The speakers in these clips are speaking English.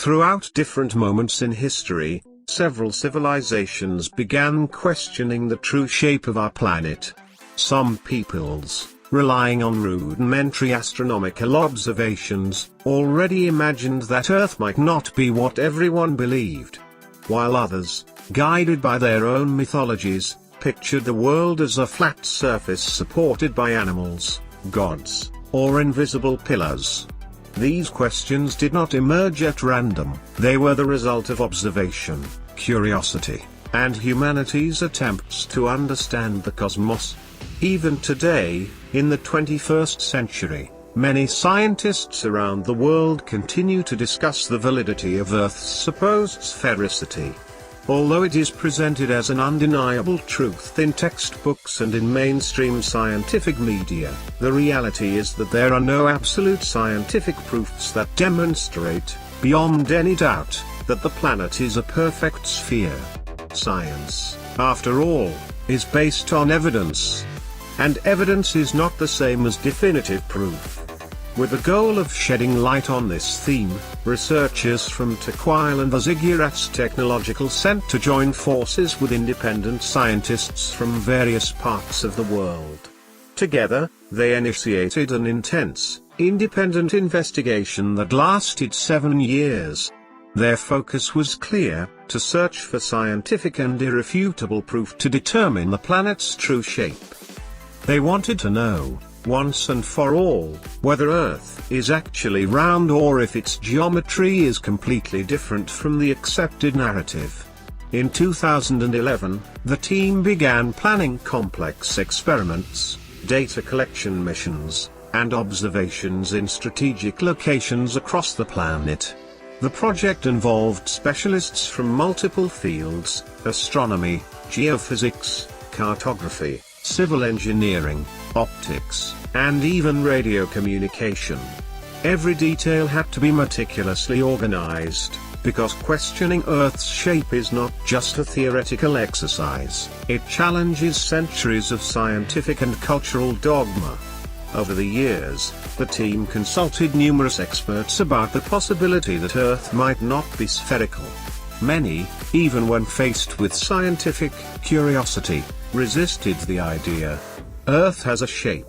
Throughout different moments in history, several civilizations began questioning the true shape of our planet. Some peoples, relying on rudimentary astronomical observations, already imagined that Earth might not be what everyone believed. While others, guided by their own mythologies, pictured the world as a flat surface supported by animals, gods, or invisible pillars. These questions did not emerge at random, they were the result of observation, curiosity, and humanity's attempts to understand the cosmos. Even today, in the 21st century, many scientists around the world continue to discuss the validity of Earth's supposed sphericity. Although it is presented as an undeniable truth in textbooks and in mainstream scientific media, the reality is that there are no absolute scientific proofs that demonstrate, beyond any doubt, that the planet is a perfect sphere. Science, after all, is based on evidence. And evidence is not the same as definitive proof. With the goal of shedding light on this theme, researchers from Tequila and the Ziggurats Technological Center joined forces with independent scientists from various parts of the world. Together, they initiated an intense, independent investigation that lasted 7 years. Their focus was clear: to search for scientific and irrefutable proof to determine the planet's true shape. They wanted to know, once and for all, whether Earth is actually round or if its geometry is completely different from the accepted narrative. In 2011, the team began planning complex experiments, data collection missions, and observations in strategic locations across the planet. The project involved specialists from multiple fields: astronomy, geophysics, cartography, civil engineering, optics, and even radio communication. Every detail had to be meticulously organized, because questioning Earth's shape is not just a theoretical exercise, it challenges centuries of scientific and cultural dogma. Over the years, the team consulted numerous experts about the possibility that Earth might not be spherical. Many, even when faced with scientific curiosity, resisted the idea. Earth has a shape.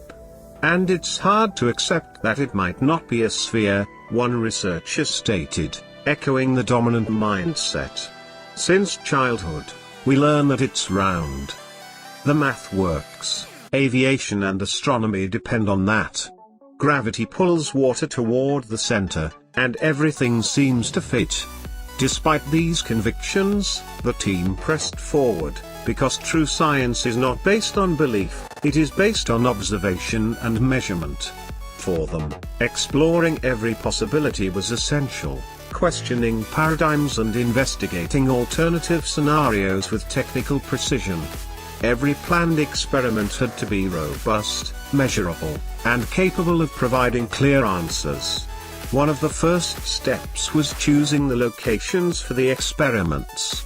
And it's hard to accept that it might not be a sphere, one researcher stated, echoing the dominant mindset. Since childhood, we learn that it's round. The math works. Aviation and astronomy depend on that. Gravity pulls water toward the center, and everything seems to fit. Despite these convictions, the team pressed forward, because true science is not based on belief, it is based on observation and measurement. For them, exploring every possibility was essential, questioning paradigms and investigating alternative scenarios with technical precision. Every planned experiment had to be robust, measurable, and capable of providing clear answers. One of the first steps was choosing the locations for the experiments.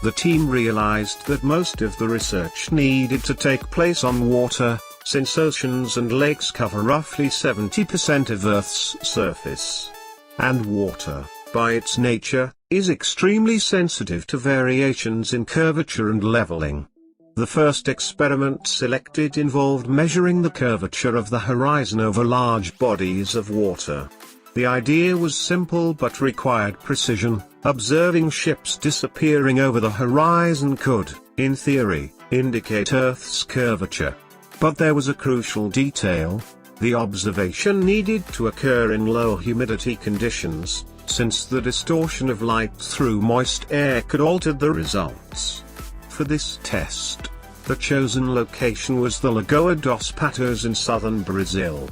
The team realized that most of the research needed to take place on water, since oceans and lakes cover roughly 70% of Earth's surface. And water, by its nature, is extremely sensitive to variations in curvature and leveling. The first experiment selected involved measuring the curvature of the horizon over large bodies of water. The idea was simple but required precision. Observing ships disappearing over the horizon could, in theory, indicate Earth's curvature. But there was a crucial detail: the observation needed to occur in low humidity conditions, since the distortion of light through moist air could alter the results. For this test, the chosen location was the Lagoa dos Patos in southern Brazil.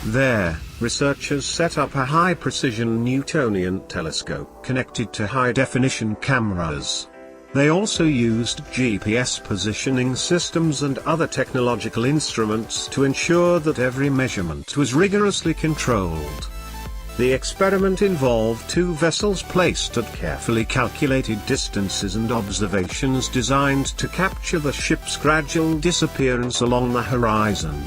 There, researchers set up a high-precision Newtonian telescope connected to high-definition cameras. They also used GPS positioning systems and other technological instruments to ensure that every measurement was rigorously controlled. The experiment involved 2 vessels placed at carefully calculated distances and observations designed to capture the ship's gradual disappearance along the horizon.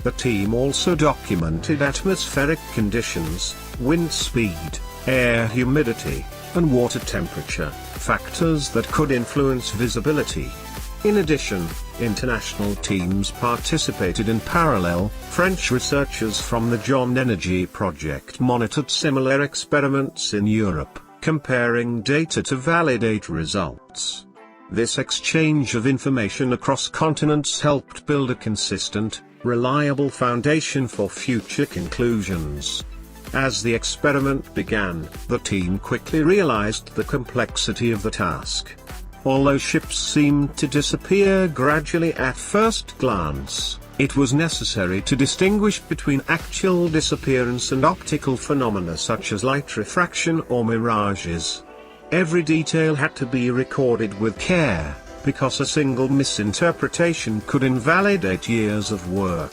The team also documented atmospheric conditions, wind speed, air humidity, and water temperature, factors that could influence visibility. In addition, international teams participated in parallel. French researchers from the Geodetic project monitored similar experiments in Europe, comparing data to validate results. This exchange of information across continents helped build a consistent, reliable foundation for future conclusions. As the experiment began, the team quickly realized the complexity of the task. Although ships seemed to disappear gradually at first glance, it was necessary to distinguish between actual disappearance and optical phenomena such as light refraction or mirages. Every detail had to be recorded with care, because a single misinterpretation could invalidate years of work.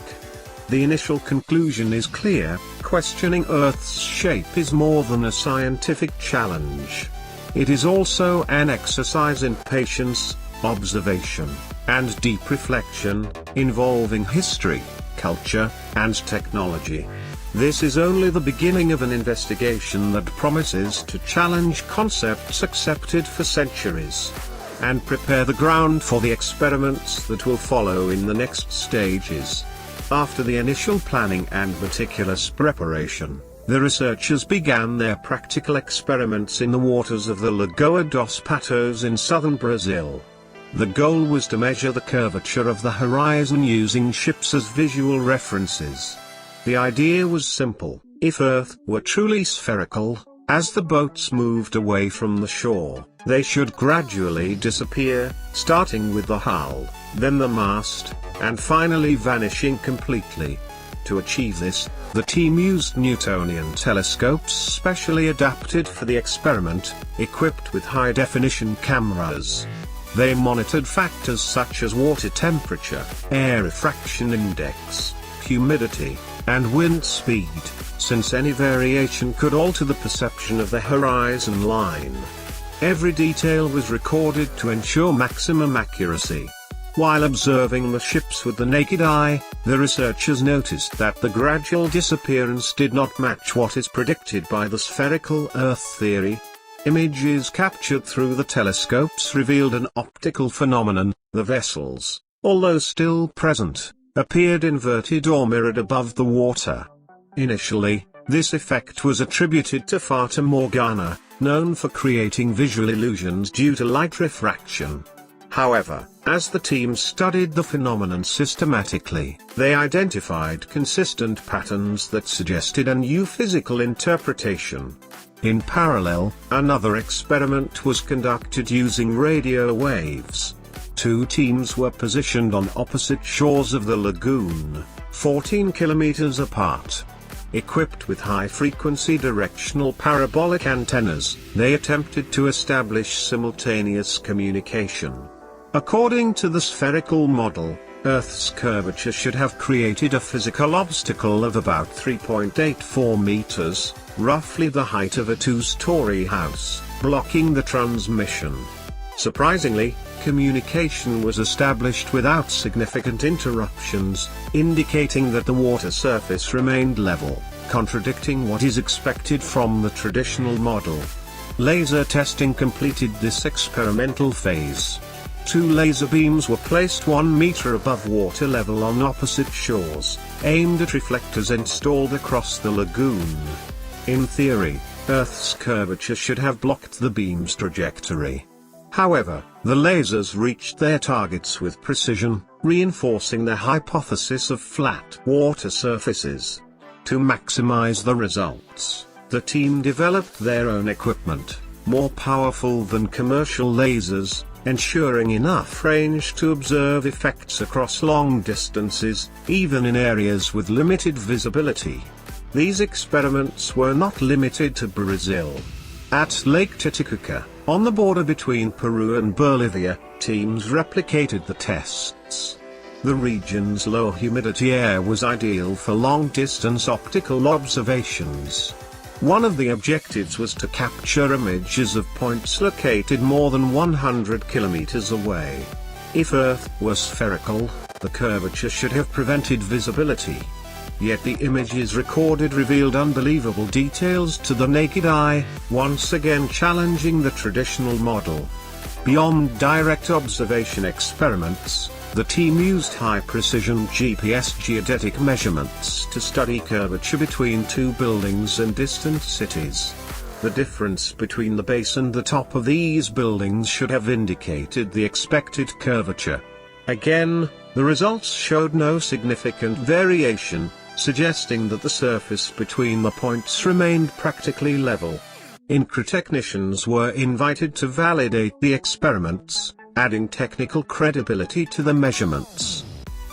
The initial conclusion is clear: questioning Earth's shape is more than a scientific challenge. It is also an exercise in patience, observation, and deep reflection, involving history, culture, and technology. This is only the beginning of an investigation that promises to challenge concepts accepted for centuries, and prepare the ground for the experiments that will follow in the next stages. After the initial planning and meticulous preparation, the researchers began their practical experiments in the waters of the Lagoa dos Patos in southern Brazil. The goal was to measure the curvature of the horizon using ships as visual references. The idea was simple: if Earth were truly spherical, as the boats moved away from the shore, they should gradually disappear, starting with the hull, then the mast, and finally vanishing completely. To achieve this, the team used Newtonian telescopes specially adapted for the experiment, equipped with high-definition cameras. They monitored factors such as water temperature, air refraction index, humidity, and wind speed, since any variation could alter the perception of the horizon line. Every detail was recorded to ensure maximum accuracy. While observing the ships with the naked eye, the researchers noticed that the gradual disappearance did not match what is predicted by the spherical Earth theory. Images captured through the telescopes revealed an optical phenomenon: the vessels, although still present, appeared inverted or mirrored above the water. Initially, this effect was attributed to Fata Morgana, known for creating visual illusions due to light refraction. However, as the team studied the phenomenon systematically, they identified consistent patterns that suggested a new physical interpretation. In parallel, another experiment was conducted using radio waves. Two teams were positioned on opposite shores of the lagoon, 14 kilometers apart. Equipped with high-frequency directional parabolic antennas, they attempted to establish simultaneous communication. According to the spherical model, Earth's curvature should have created a physical obstacle of about 3.84 meters, roughly the height of a two-story house, blocking the transmission. Surprisingly, communication was established without significant interruptions, indicating that the water surface remained level, contradicting what is expected from the traditional model. Laser testing completed this experimental phase. Two laser beams were placed 1 meter above water level on opposite shores, aimed at reflectors installed across the lagoon. In theory, Earth's curvature should have blocked the beam's trajectory. However, the lasers reached their targets with precision, reinforcing the hypothesis of flat water surfaces. To maximize the results, the team developed their own equipment, more powerful than commercial lasers, ensuring enough range to observe effects across long distances, even in areas with limited visibility. These experiments were not limited to Brazil. At Lake Titicaca, on the border between Peru and Bolivia, teams replicated the tests. The region's low humidity air was ideal for long-distance optical observations. One of the objectives was to capture images of points located more than 100 kilometers away. If Earth were spherical, the curvature should have prevented visibility. yet the images recorded revealed unbelievable details to the naked eye, once again challenging the traditional model. Beyond direct observation experiments, the team used high-precision GPS geodetic measurements to study curvature between two buildings and distant cities. The difference between the base and the top of these buildings should have indicated the expected curvature. Again, the results showed no significant variation, suggesting that the surface between the points remained practically level. Infra technicians were invited to validate the experiments, adding technical credibility to the measurements.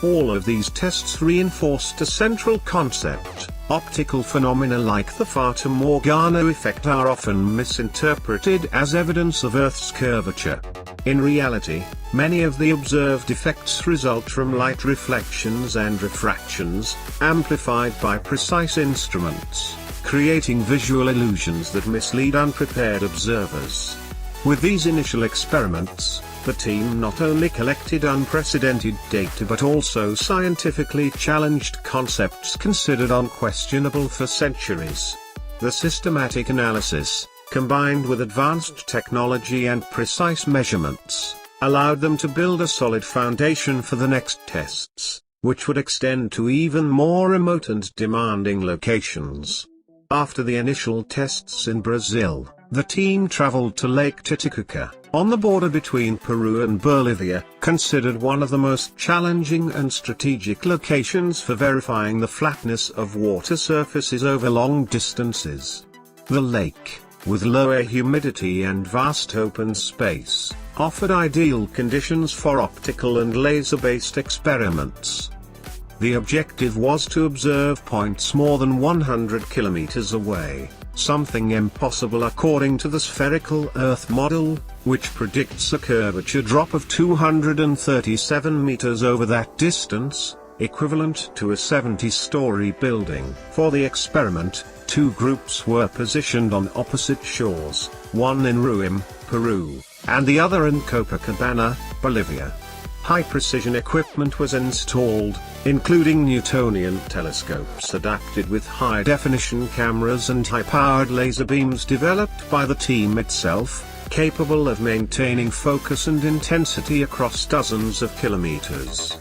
All of these tests reinforced a central concept: optical phenomena like the Fata Morgana effect are often misinterpreted as evidence of Earth's curvature. In reality, many of the observed effects result from light reflections and refractions, amplified by precise instruments, creating visual illusions that mislead unprepared observers. With these initial experiments, the team not only collected unprecedented data but also scientifically challenged concepts considered unquestionable for centuries. The systematic analysis, combined with advanced technology and precise measurements, allowed them to build a solid foundation for the next tests, which would extend to even more remote and demanding locations. After the initial tests in Brazil, the team traveled to Lake Titicaca, on the border between Peru and Bolivia, considered one of the most challenging and strategic locations for verifying the flatness of water surfaces over long distances. The lake, with lower humidity and vast open space, offered ideal conditions for optical and laser-based experiments. The objective was to observe points more than 100 kilometers away, something impossible according to the spherical Earth model, which predicts a curvature drop of 237 meters over that distance, equivalent to a 70-story building. For the experiment, two groups were positioned on opposite shores, one in Ruim, Peru, and the other in Copacabana, Bolivia. High-precision equipment was installed, including Newtonian telescopes adapted with high-definition cameras and high-powered laser beams developed by the team itself, capable of maintaining focus and intensity across dozens of kilometers.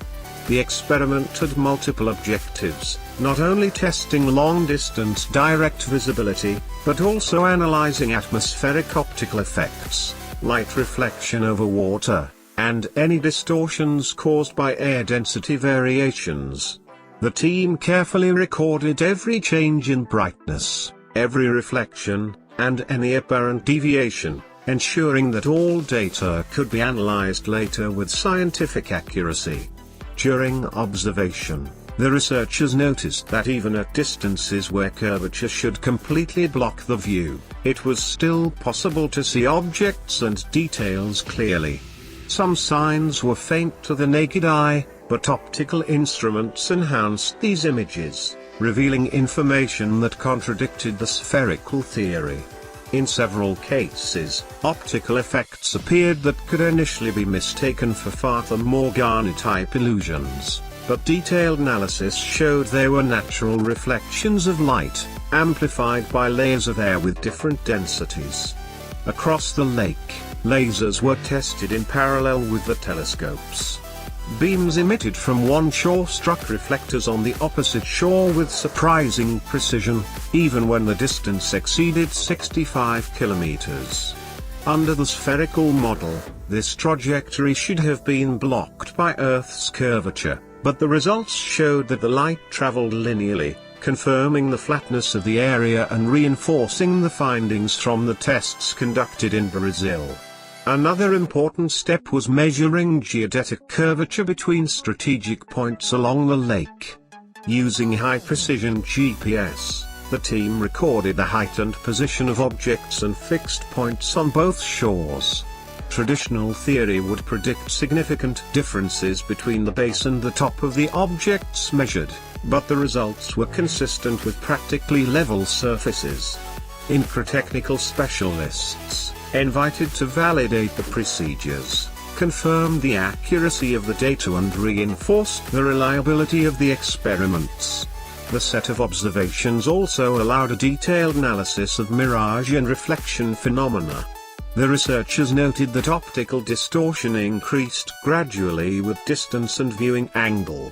The experiment had multiple objectives, not only testing long-distance direct visibility, but also analyzing atmospheric optical effects, light reflection over water, and any distortions caused by air density variations. The team carefully recorded every change in brightness, every reflection, and any apparent deviation, ensuring that all data could be analyzed later with scientific accuracy. During observation, the researchers noticed that even at distances where curvature should completely block the view, it was still possible to see objects and details clearly. Some signs were faint to the naked eye, but optical instruments enhanced these images, revealing information that contradicted the spherical theory. In several cases, optical effects appeared that could initially be mistaken for Fata Morgana-type illusions, but detailed analysis showed they were natural reflections of light, amplified by layers of air with different densities. Across the lake, lasers were tested in parallel with the telescopes. Beams emitted from one shore struck reflectors on the opposite shore with surprising precision, even when the distance exceeded 65 kilometers. Under the spherical model, this trajectory should have been blocked by Earth's curvature, but the results showed that the light traveled linearly, confirming the flatness of the area and reinforcing the findings from the tests conducted in Brazil. Another important step was measuring geodetic curvature between strategic points along the lake. Using high-precision GPS, the team recorded the height and position of objects and fixed points on both shores. Traditional theory would predict significant differences between the base and the top of the objects measured, but the results were consistent with practically level surfaces. Infratechnical specialists, invited to validate the procedures, confirmed the accuracy of the data and reinforced the reliability of the experiments. The set of observations also allowed a detailed analysis of mirage and reflection phenomena. The researchers noted that optical distortion increased gradually with distance and viewing angle.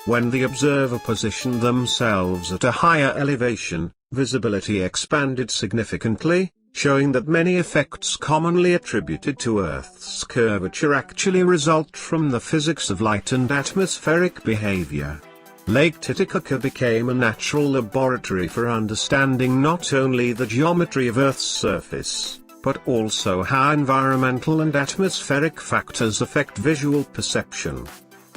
When the observer positioned themselves at a higher elevation, visibility expanded significantly, showing that many effects commonly attributed to Earth's curvature actually result from the physics of light and atmospheric behavior. Lake Titicaca became a natural laboratory for understanding not only the geometry of Earth's surface, but also how environmental and atmospheric factors affect visual perception.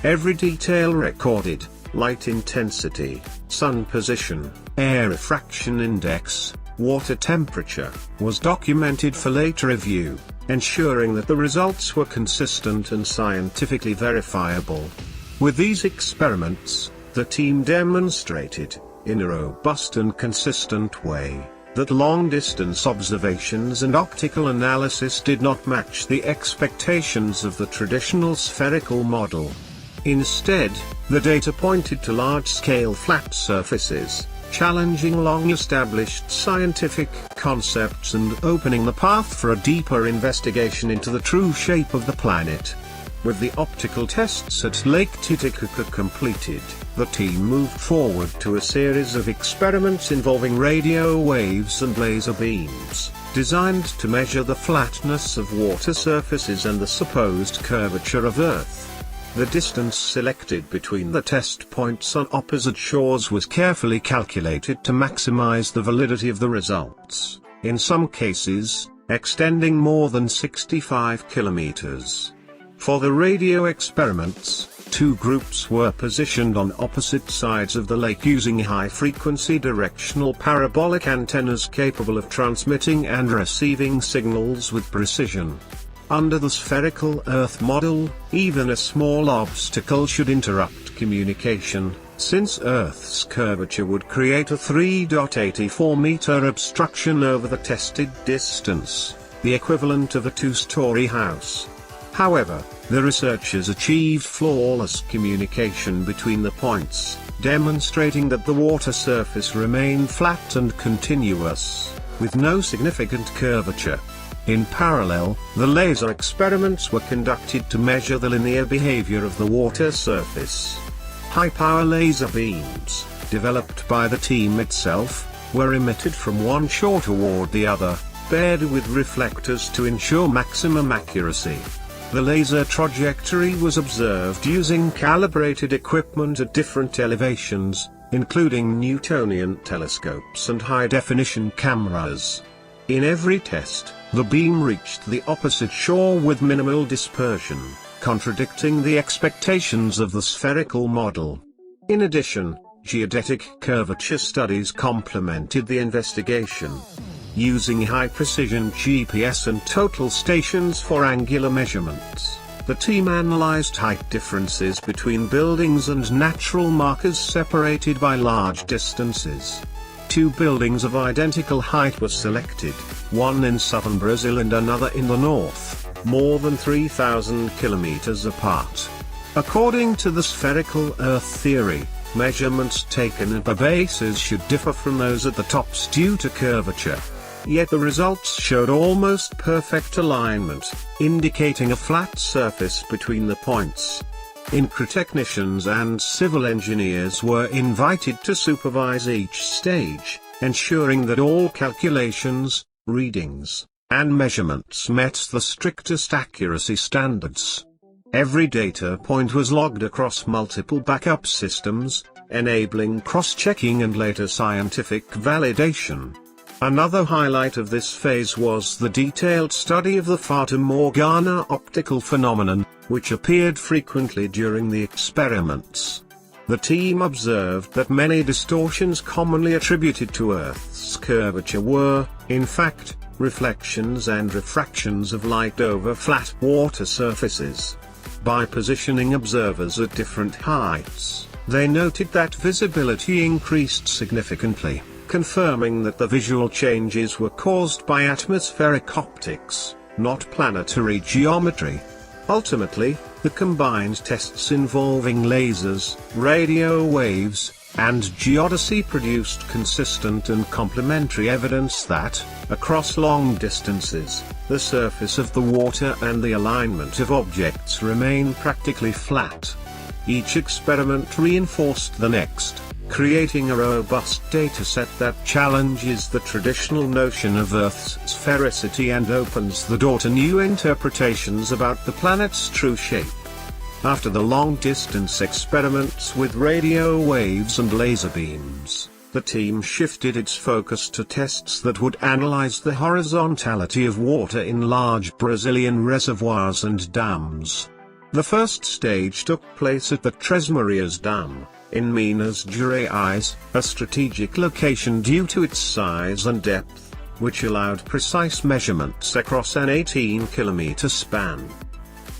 Every detail recorded, light intensity, sun position, air refraction index, water temperature, was documented for later review, ensuring that the results were consistent and scientifically verifiable. With these experiments, the team demonstrated, in a robust and consistent way, that long-distance observations and optical analysis did not match the expectations of the traditional spherical model. Instead, the data pointed to large-scale flat surfaces, challenging long-established scientific concepts and opening the path for a deeper investigation into the true shape of the planet. With the optical tests at Lake Titicaca completed, the team moved forward to a series of experiments involving radio waves and laser beams, designed to measure the flatness of water surfaces and the supposed curvature of Earth. The distance selected between the test points on opposite shores was carefully calculated to maximize the validity of the results, in some cases, extending more than 65 kilometers. For the radio experiments, two groups were positioned on opposite sides of the lake using high-frequency directional parabolic antennas capable of transmitting and receiving signals with precision. Under the spherical Earth model, even a small obstacle should interrupt communication, since Earth's curvature would create a 3.84-meter obstruction over the tested distance, the equivalent of a two-story house. However, the researchers achieved flawless communication between the points, demonstrating that the water surface remained flat and continuous, with no significant curvature. In parallel, the laser experiments were conducted to measure the linear behavior of the water surface. High-power laser beams, developed by the team itself, were emitted from one shore toward the other, paired with reflectors to ensure maximum accuracy. The laser trajectory was observed using calibrated equipment at different elevations, including Newtonian telescopes and high-definition cameras. In every test, the beam reached the opposite shore with minimal dispersion, contradicting the expectations of the spherical model. In addition, geodetic curvature studies complemented the investigation. Using high-precision GPS and total stations for angular measurements, the team analyzed height differences between buildings and natural markers separated by large distances. Two buildings of identical height were selected, one in southern Brazil and another in the north, more than 3,000 kilometers apart. According to the spherical Earth theory, measurements taken at the bases should differ from those at the tops due to curvature. Yet the results showed almost perfect alignment, indicating a flat surface between the points. Incra-technicians and civil engineers were invited to supervise each stage, ensuring that all calculations, readings, and measurements met the strictest accuracy standards. Every data point was logged across multiple backup systems, enabling cross-checking and later scientific validation. Another highlight of this phase was the detailed study of the Fata Morgana optical phenomenon, which appeared frequently during the experiments. The team observed that many distortions commonly attributed to Earth's curvature were, in fact, reflections and refractions of light over flat water surfaces. By positioning observers at different heights, they noted that visibility increased significantly, confirming that the visual changes were caused by atmospheric optics, not planetary geometry. Ultimately, the combined tests involving lasers, radio waves, and geodesy produced consistent and complementary evidence that, across long distances, the surface of the water and the alignment of objects remain practically flat. Each experiment reinforced the next, creating a robust dataset that challenges the traditional notion of Earth's sphericity and opens the door to new interpretations about the planet's true shape. After the long-distance experiments with radio waves and laser beams, the team shifted its focus to tests that would analyze the horizontality of water in large Brazilian reservoirs and dams. The first stage took place at the Três Marias Dam, in Minas Gerais, a strategic location due to its size and depth, which allowed precise measurements across an 18-kilometer span.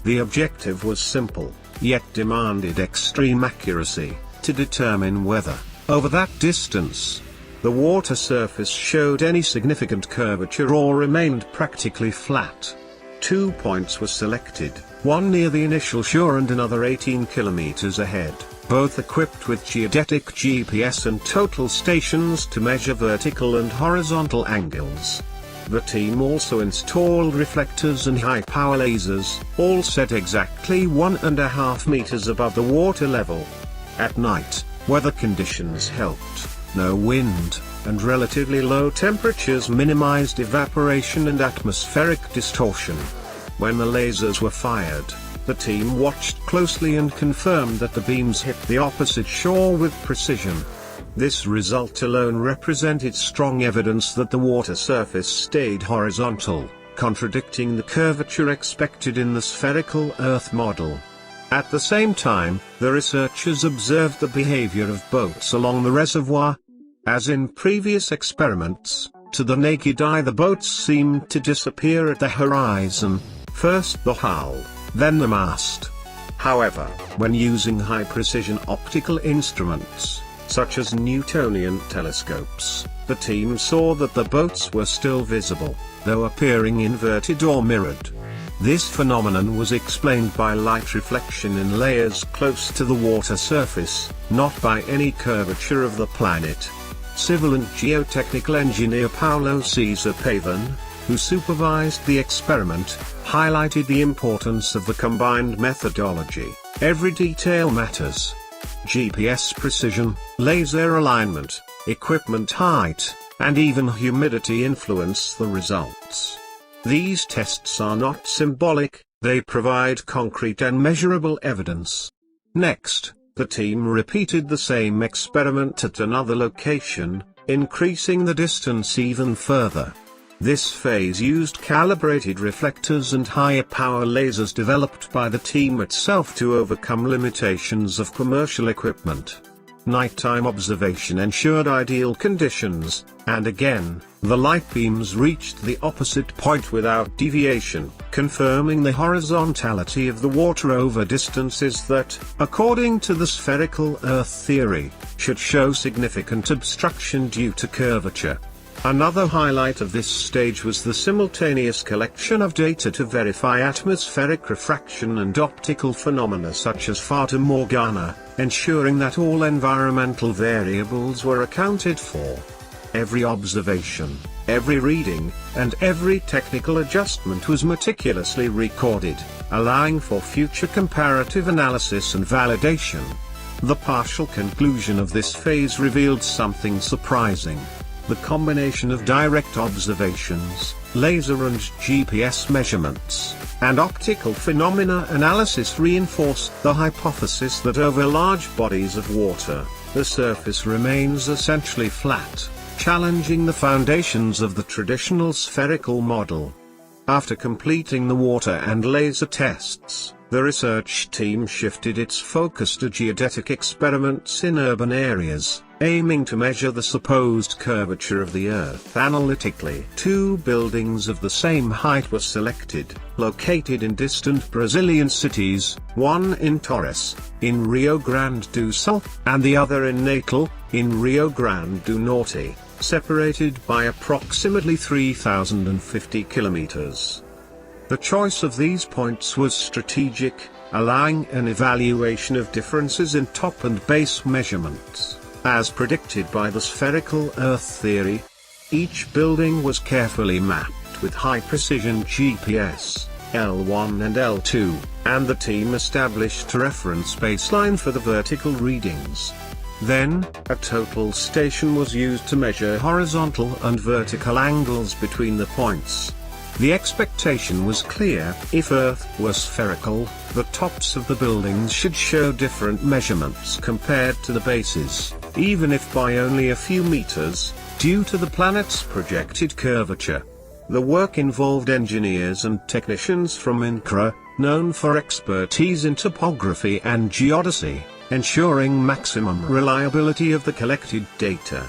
The objective was simple, yet demanded extreme accuracy, to determine whether, over that distance, the water surface showed any significant curvature or remained practically flat. 2 points were selected, one near the initial shore and another 18 kilometers ahead, both equipped with geodetic GPS and total stations to measure vertical and horizontal angles. The team also installed reflectors and high-power lasers, all set exactly 1.5 meters above the water level. At night, weather conditions helped. No wind, and relatively low temperatures minimized evaporation and atmospheric distortion. When the lasers were fired, the team watched closely and confirmed that the beams hit the opposite shore with precision. This result alone represented strong evidence that the water surface stayed horizontal, contradicting the curvature expected in the spherical Earth model. At the same time, the researchers observed the behavior of boats along the reservoir. As in previous experiments, to the naked eye the boats seemed to disappear at the horizon, first the hull, then the mast. However, when using high-precision optical instruments, such as Newtonian telescopes, the team saw that the boats were still visible, though appearing inverted or mirrored. This phenomenon was explained by light reflection in layers close to the water surface, not by any curvature of the planet. Civil and geotechnical engineer Paulo Cesar Pavan, who supervised the experiment, highlighted the importance of the combined methodology. Every detail matters. GPS precision, laser alignment, equipment height, and even humidity influence the results. These tests are not symbolic, they provide concrete and measurable evidence. Next, the team repeated the same experiment at another location, increasing the distance even further. This phase used calibrated reflectors and higher power lasers developed by the team itself to overcome limitations of commercial equipment. Nighttime observation ensured ideal conditions, and again, the light beams reached the opposite point without deviation, confirming the horizontality of the water over distances that, according to the spherical Earth theory, should show significant obstruction due to curvature. Another highlight of this stage was the simultaneous collection of data to verify atmospheric refraction and optical phenomena such as Fata Morgana, ensuring that all environmental variables were accounted for. Every observation, every reading, and every technical adjustment was meticulously recorded, allowing for future comparative analysis and validation. The partial conclusion of this phase revealed something surprising. The combination of direct observations, laser and GPS measurements, and optical phenomena analysis reinforced the hypothesis that over large bodies of water, the surface remains essentially flat, challenging the foundations of the traditional spherical model. After completing the water and laser tests, the research team shifted its focus to geodetic experiments in urban areas, aiming to measure the supposed curvature of the Earth analytically. 2 buildings of the same height were selected, located in distant Brazilian cities, one in Torres, in Rio Grande do Sul, and the other in Natal, in Rio Grande do Norte, separated by approximately 3,050 kilometers. The choice of these points was strategic, allowing an evaluation of differences in top and base measurements. as predicted by the spherical Earth theory. Each building was carefully mapped with high-precision GPS, L1 and L2, and the team established a reference baseline for the vertical readings. Then, a total station was used to measure horizontal and vertical angles between the points. The expectation was clear: if Earth were spherical, the tops of the buildings should show different measurements compared to the bases, even if by only a few meters, due to the planet's projected curvature. The work involved engineers and technicians from INCRA, known for expertise in topography and geodesy, ensuring maximum reliability of the collected data.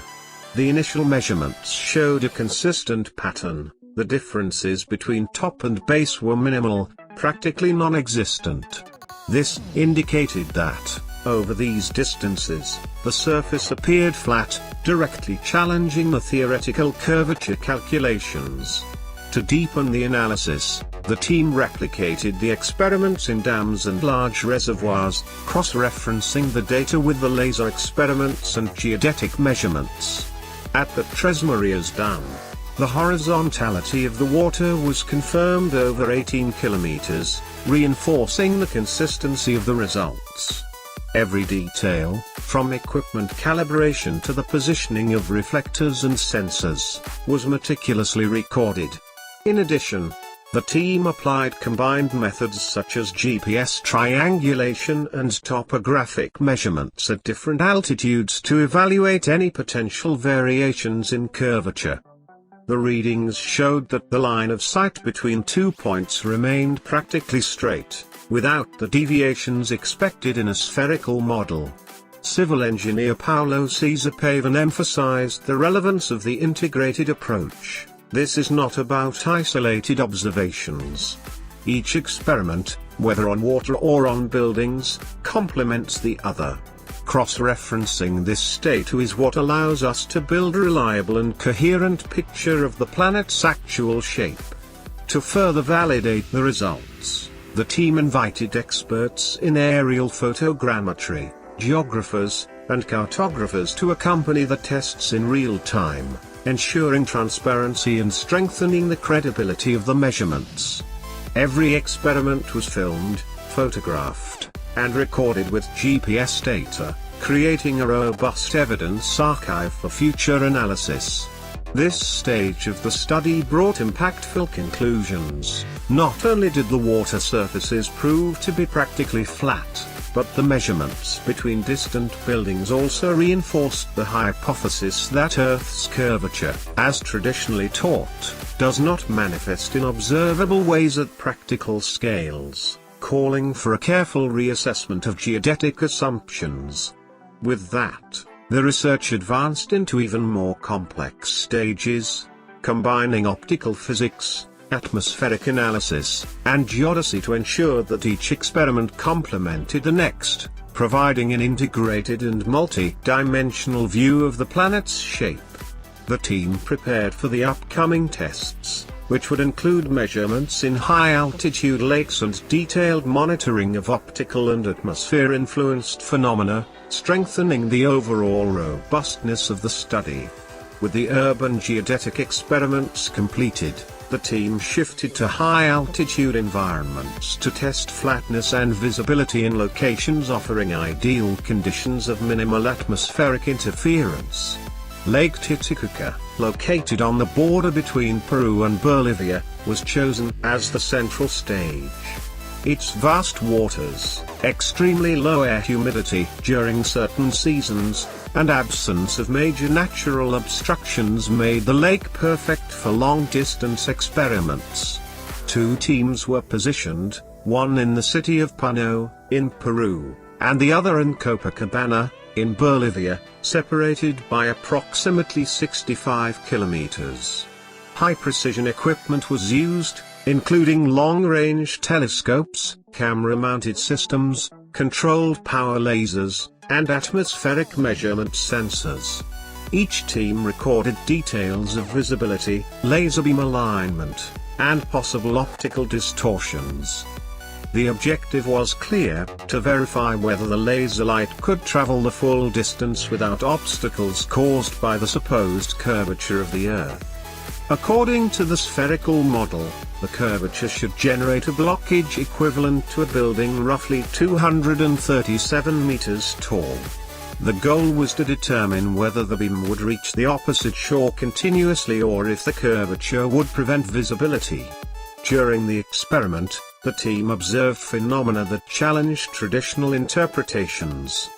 The initial measurements showed a consistent pattern. The differences between top and base were minimal, practically non-existent. This indicated that, over these distances, the surface appeared flat, directly challenging the theoretical curvature calculations. To deepen the analysis, the team replicated the experiments in dams and large reservoirs, cross-referencing the data with the laser experiments and geodetic measurements. At the Mirages Dam, the horizontality of the water was confirmed over 18 kilometers, reinforcing the consistency of the results. Every detail, from equipment calibration to the positioning of reflectors and sensors, was meticulously recorded. In addition, the team applied combined methods such as GPS triangulation and topographic measurements at different altitudes to evaluate any potential variations in curvature. The readings showed that the line of sight between 2 points remained practically straight, without the deviations expected in a spherical model. Civil engineer Paolo Cesar Pavan emphasized the relevance of the integrated approach. This is not about isolated observations. Each experiment, whether on water or on buildings, complements the other. Cross-referencing this data is what allows us to build a reliable and coherent picture of the planet's actual shape. To further validate the results, the team invited experts in aerial photogrammetry, geographers, and cartographers to accompany the tests in real time, ensuring transparency and strengthening the credibility of the measurements. Every experiment was filmed, photographed, and recorded with GPS data, creating a robust evidence archive for future analysis. This stage of the study brought impactful conclusions. Not only did the water surfaces prove to be practically flat, but the measurements between distant buildings also reinforced the hypothesis that Earth's curvature, as traditionally taught, does not manifest in observable ways at practical scales, calling for a careful reassessment of geodetic assumptions. With that, the research advanced into even more complex stages, combining optical physics, atmospheric analysis, and geodesy to ensure that each experiment complemented the next, providing an integrated and multi-dimensional view of the planet's shape. The team prepared for the upcoming tests, which would include measurements in high-altitude lakes and detailed monitoring of optical and atmosphere-influenced phenomena, strengthening the overall robustness of the study. With the urban geodetic experiments completed, the team shifted to high-altitude environments to test flatness and visibility in locations offering ideal conditions of minimal atmospheric interference. Lake Titicaca, located on the border between Peru and Bolivia, was chosen as the central stage. Its vast waters, extremely low air humidity during certain seasons, and absence of major natural obstructions made the lake perfect for long-distance experiments. 2 teams were positioned, one in the city of Puno, in Peru, and the other in Copacabana, in Bolivia, separated by approximately 65 kilometers. High-precision equipment was used, including long-range telescopes, camera-mounted systems, controlled power lasers, and atmospheric measurement sensors. Each team recorded details of visibility, laser beam alignment, and possible optical distortions. The objective was clear: to verify whether the laser light could travel the full distance without obstacles caused by the supposed curvature of the Earth. According to the spherical model, the curvature should generate a blockage equivalent to a building roughly 237 meters tall. The goal was to determine whether the beam would reach the opposite shore continuously or if the curvature would prevent visibility. During the experiment, the team observed phenomena that challenged traditional interpretations.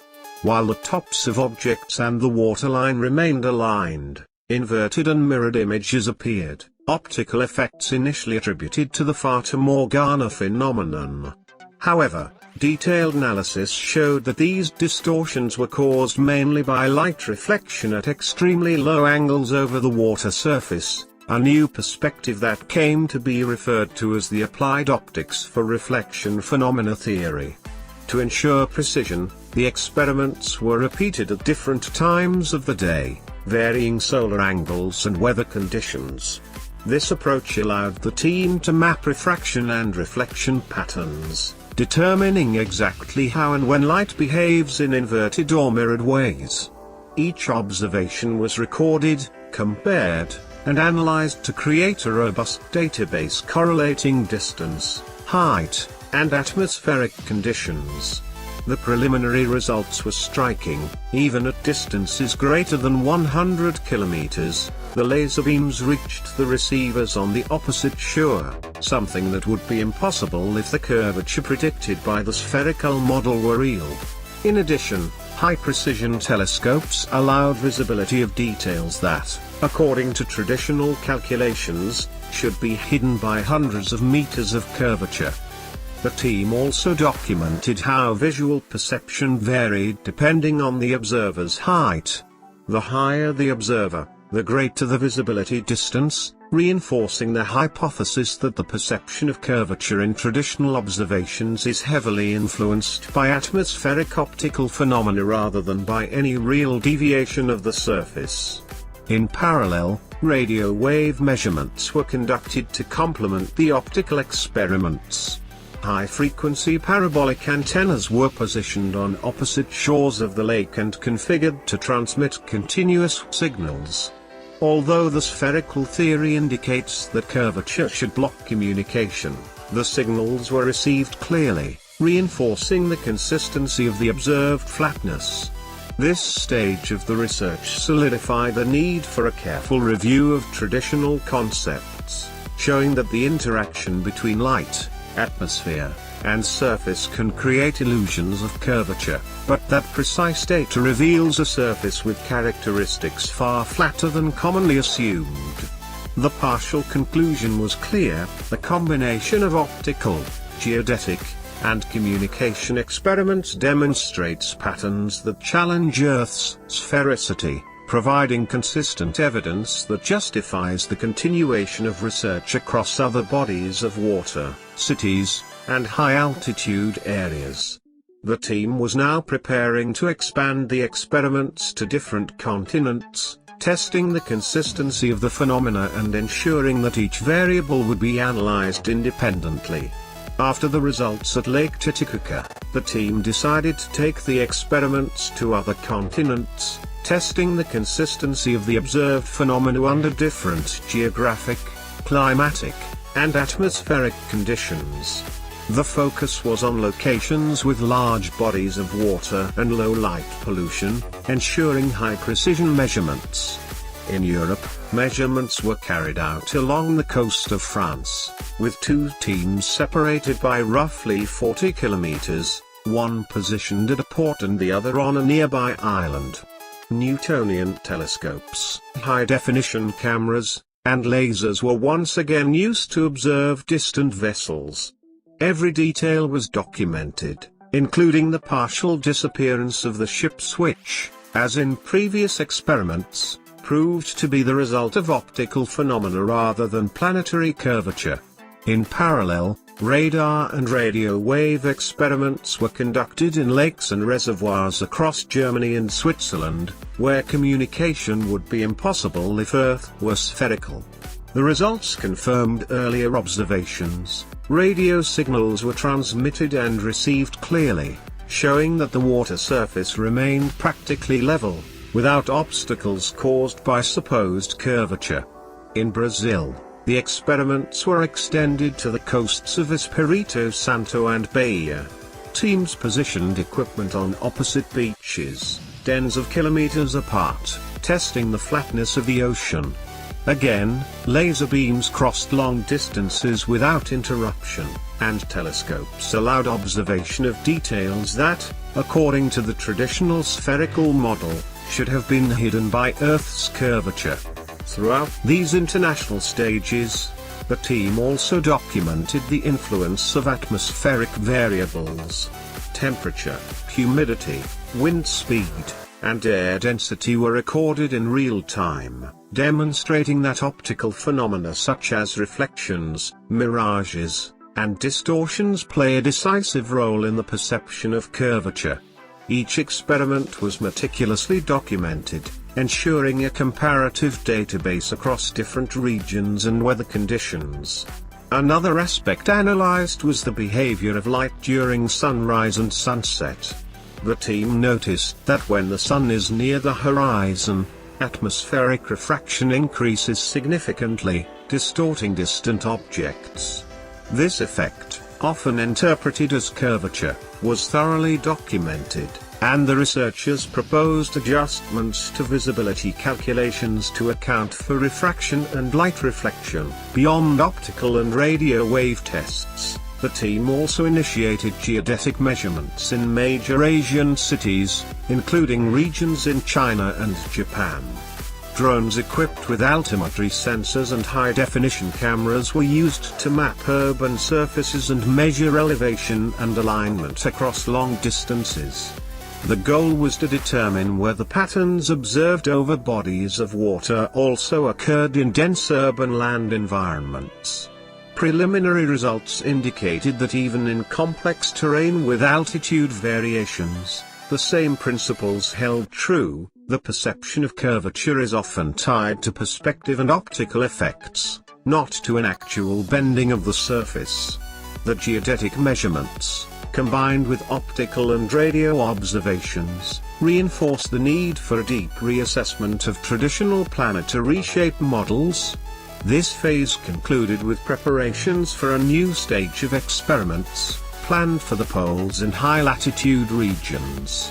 While the tops of objects and the waterline remained aligned, inverted and mirrored images appeared, optical effects initially attributed to the Fata Morgana phenomenon. However, detailed analysis showed that these distortions were caused mainly by light reflection at extremely low angles over the water surface, a new perspective that came to be referred to as the applied optics for reflection phenomena theory. To ensure precision, the experiments were repeated at different times of the day, varying solar angles and weather conditions. This approach allowed the team to map refraction and reflection patterns, determining exactly how and when light behaves in inverted or mirrored ways. Each observation was recorded, compared, and analyzed to create a robust database correlating distance, height, and atmospheric conditions. The preliminary results were striking: even at distances greater than 100 kilometers, the laser beams reached the receivers on the opposite shore, something that would be impossible if the curvature predicted by the spherical model were real. In addition, high-precision telescopes allowed visibility of details that, according to traditional calculations, should be hidden by hundreds of meters of curvature. The team also documented how visual perception varied depending on the observer's height. The higher the observer, the greater the visibility distance, reinforcing the hypothesis that the perception of curvature in traditional observations is heavily influenced by atmospheric optical phenomena rather than by any real deviation of the surface. In parallel, radio wave measurements were conducted to complement the optical experiments. High-frequency parabolic antennas were positioned on opposite shores of the lake and configured to transmit continuous signals. Although the spherical theory indicates that curvature should block communication, the signals were received clearly, reinforcing the consistency of the observed flatness. This stage of the research solidified the need for a careful review of traditional concepts, showing that the interaction between light, atmosphere, and surface can create illusions of curvature, but that precise data reveals a surface with characteristics far flatter than commonly assumed. The partial conclusion was clear: the combination of optical, geodetic, and communication experiments demonstrates patterns that challenge Earth's sphericity, providing consistent evidence that justifies the continuation of research across other bodies of water, cities, and high-altitude areas. The team was now preparing to expand the experiments to different continents, testing the consistency of the phenomena and ensuring that each variable would be analyzed independently. After the results at Lake Titicaca, the team decided to take the experiments to other continents, testing the consistency of the observed phenomena under different geographic, climatic, and atmospheric conditions. The focus was on locations with large bodies of water and low light pollution, ensuring high-precision measurements. In Europe, measurements were carried out along the coast of France, with two teams separated by roughly 40 kilometers, one positioned at a port and the other on a nearby island. Newtonian telescopes, high-definition cameras, and lasers were once again used to observe distant vessels. Every detail was documented, including the partial disappearance of the ships which, as in previous experiments, proved to be the result of optical phenomena rather than planetary curvature. In parallel, radar and radio wave experiments were conducted in lakes and reservoirs across Germany and Switzerland, where communication would be impossible if Earth were spherical. The results confirmed earlier observations, radio signals were transmitted and received clearly, showing that the water surface remained practically level, without obstacles caused by supposed curvature. In Brazil, the experiments were extended to the coasts of Espírito Santo and Bahia. Teams positioned equipment on opposite beaches, tens of kilometers apart, testing the flatness of the ocean. Again, laser beams crossed long distances without interruption, and telescopes allowed observation of details that, according to the traditional spherical model, should have been hidden by Earth's curvature. Throughout these international stages, the team also documented the influence of atmospheric variables. Temperature, humidity, wind speed, and air density were recorded in real time, demonstrating that optical phenomena such as reflections, mirages, and distortions play a decisive role in the perception of curvature. Each experiment was meticulously documented, ensuring a comparative database across different regions and weather conditions. Another aspect analyzed was the behavior of light during sunrise and sunset. The team noticed that when the sun is near the horizon, atmospheric refraction increases significantly, distorting distant objects. This effect, often interpreted as curvature, was thoroughly documented, and the researchers proposed adjustments to visibility calculations to account for refraction and light reflection. Beyond optical and radio wave tests, the team also initiated geodetic measurements in major Asian cities, including regions in China and Japan. Drones equipped with altimetry sensors and high-definition cameras were used to map urban surfaces and measure elevation and alignment across long distances. The goal was to determine whether patterns observed over bodies of water also occurred in dense urban land environments. Preliminary results indicated that even in complex terrain with altitude variations, the same principles held true. The perception of curvature is often tied to perspective and optical effects, not to an actual bending of the surface. The geodetic measurements, combined with optical and radio observations, reinforce the need for a deep reassessment of traditional planetary shape models. This phase concluded with preparations for a new stage of experiments, planned for the poles and high-latitude regions.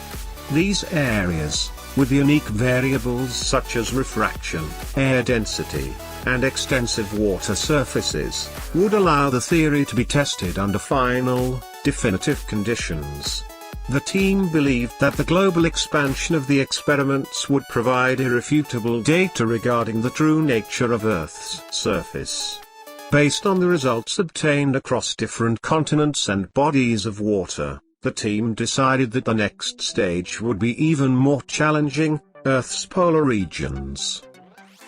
These areas, with unique variables such as refraction, air density, and extensive water surfaces, would allow the theory to be tested under final, definitive conditions. The team believed that the global expansion of the experiments would provide irrefutable data regarding the true nature of Earth's surface. Based on the results obtained across different continents and bodies of water, the team decided that the next stage would be even more challenging: Earth's polar regions.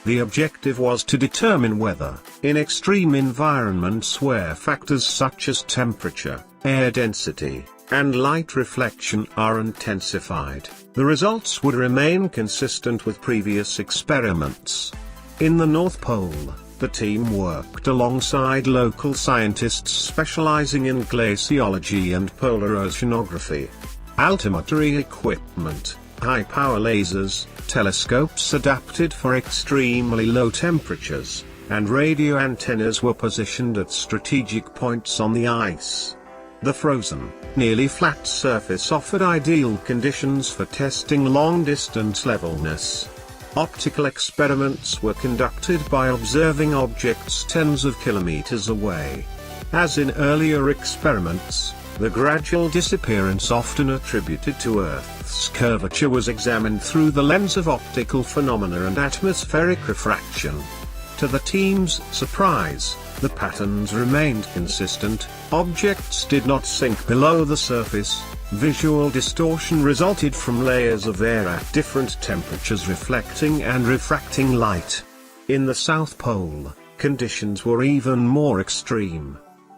The objective was to determine whether, in extreme environments where factors such as temperature, air density, and light reflection are intensified, the results would remain consistent with previous experiments. In the North Pole, the team worked alongside local scientists specializing in glaciology and polar oceanography. Altimetry equipment, high-power lasers, telescopes adapted for extremely low temperatures, and radio antennas were positioned at strategic points on the ice. The frozen, nearly flat surface offered ideal conditions for testing long-distance levelness. Optical experiments were conducted by observing objects tens of kilometers away. As in earlier experiments, the gradual disappearance often attributed to Earth's curvature was examined through the lens of optical phenomena and atmospheric refraction. To the team's surprise, the patterns remained consistent. Objects did not sink below the surface. Visual distortion resulted from layers of air at different temperatures reflecting and refracting light. In the South Pole, conditions were even more extreme.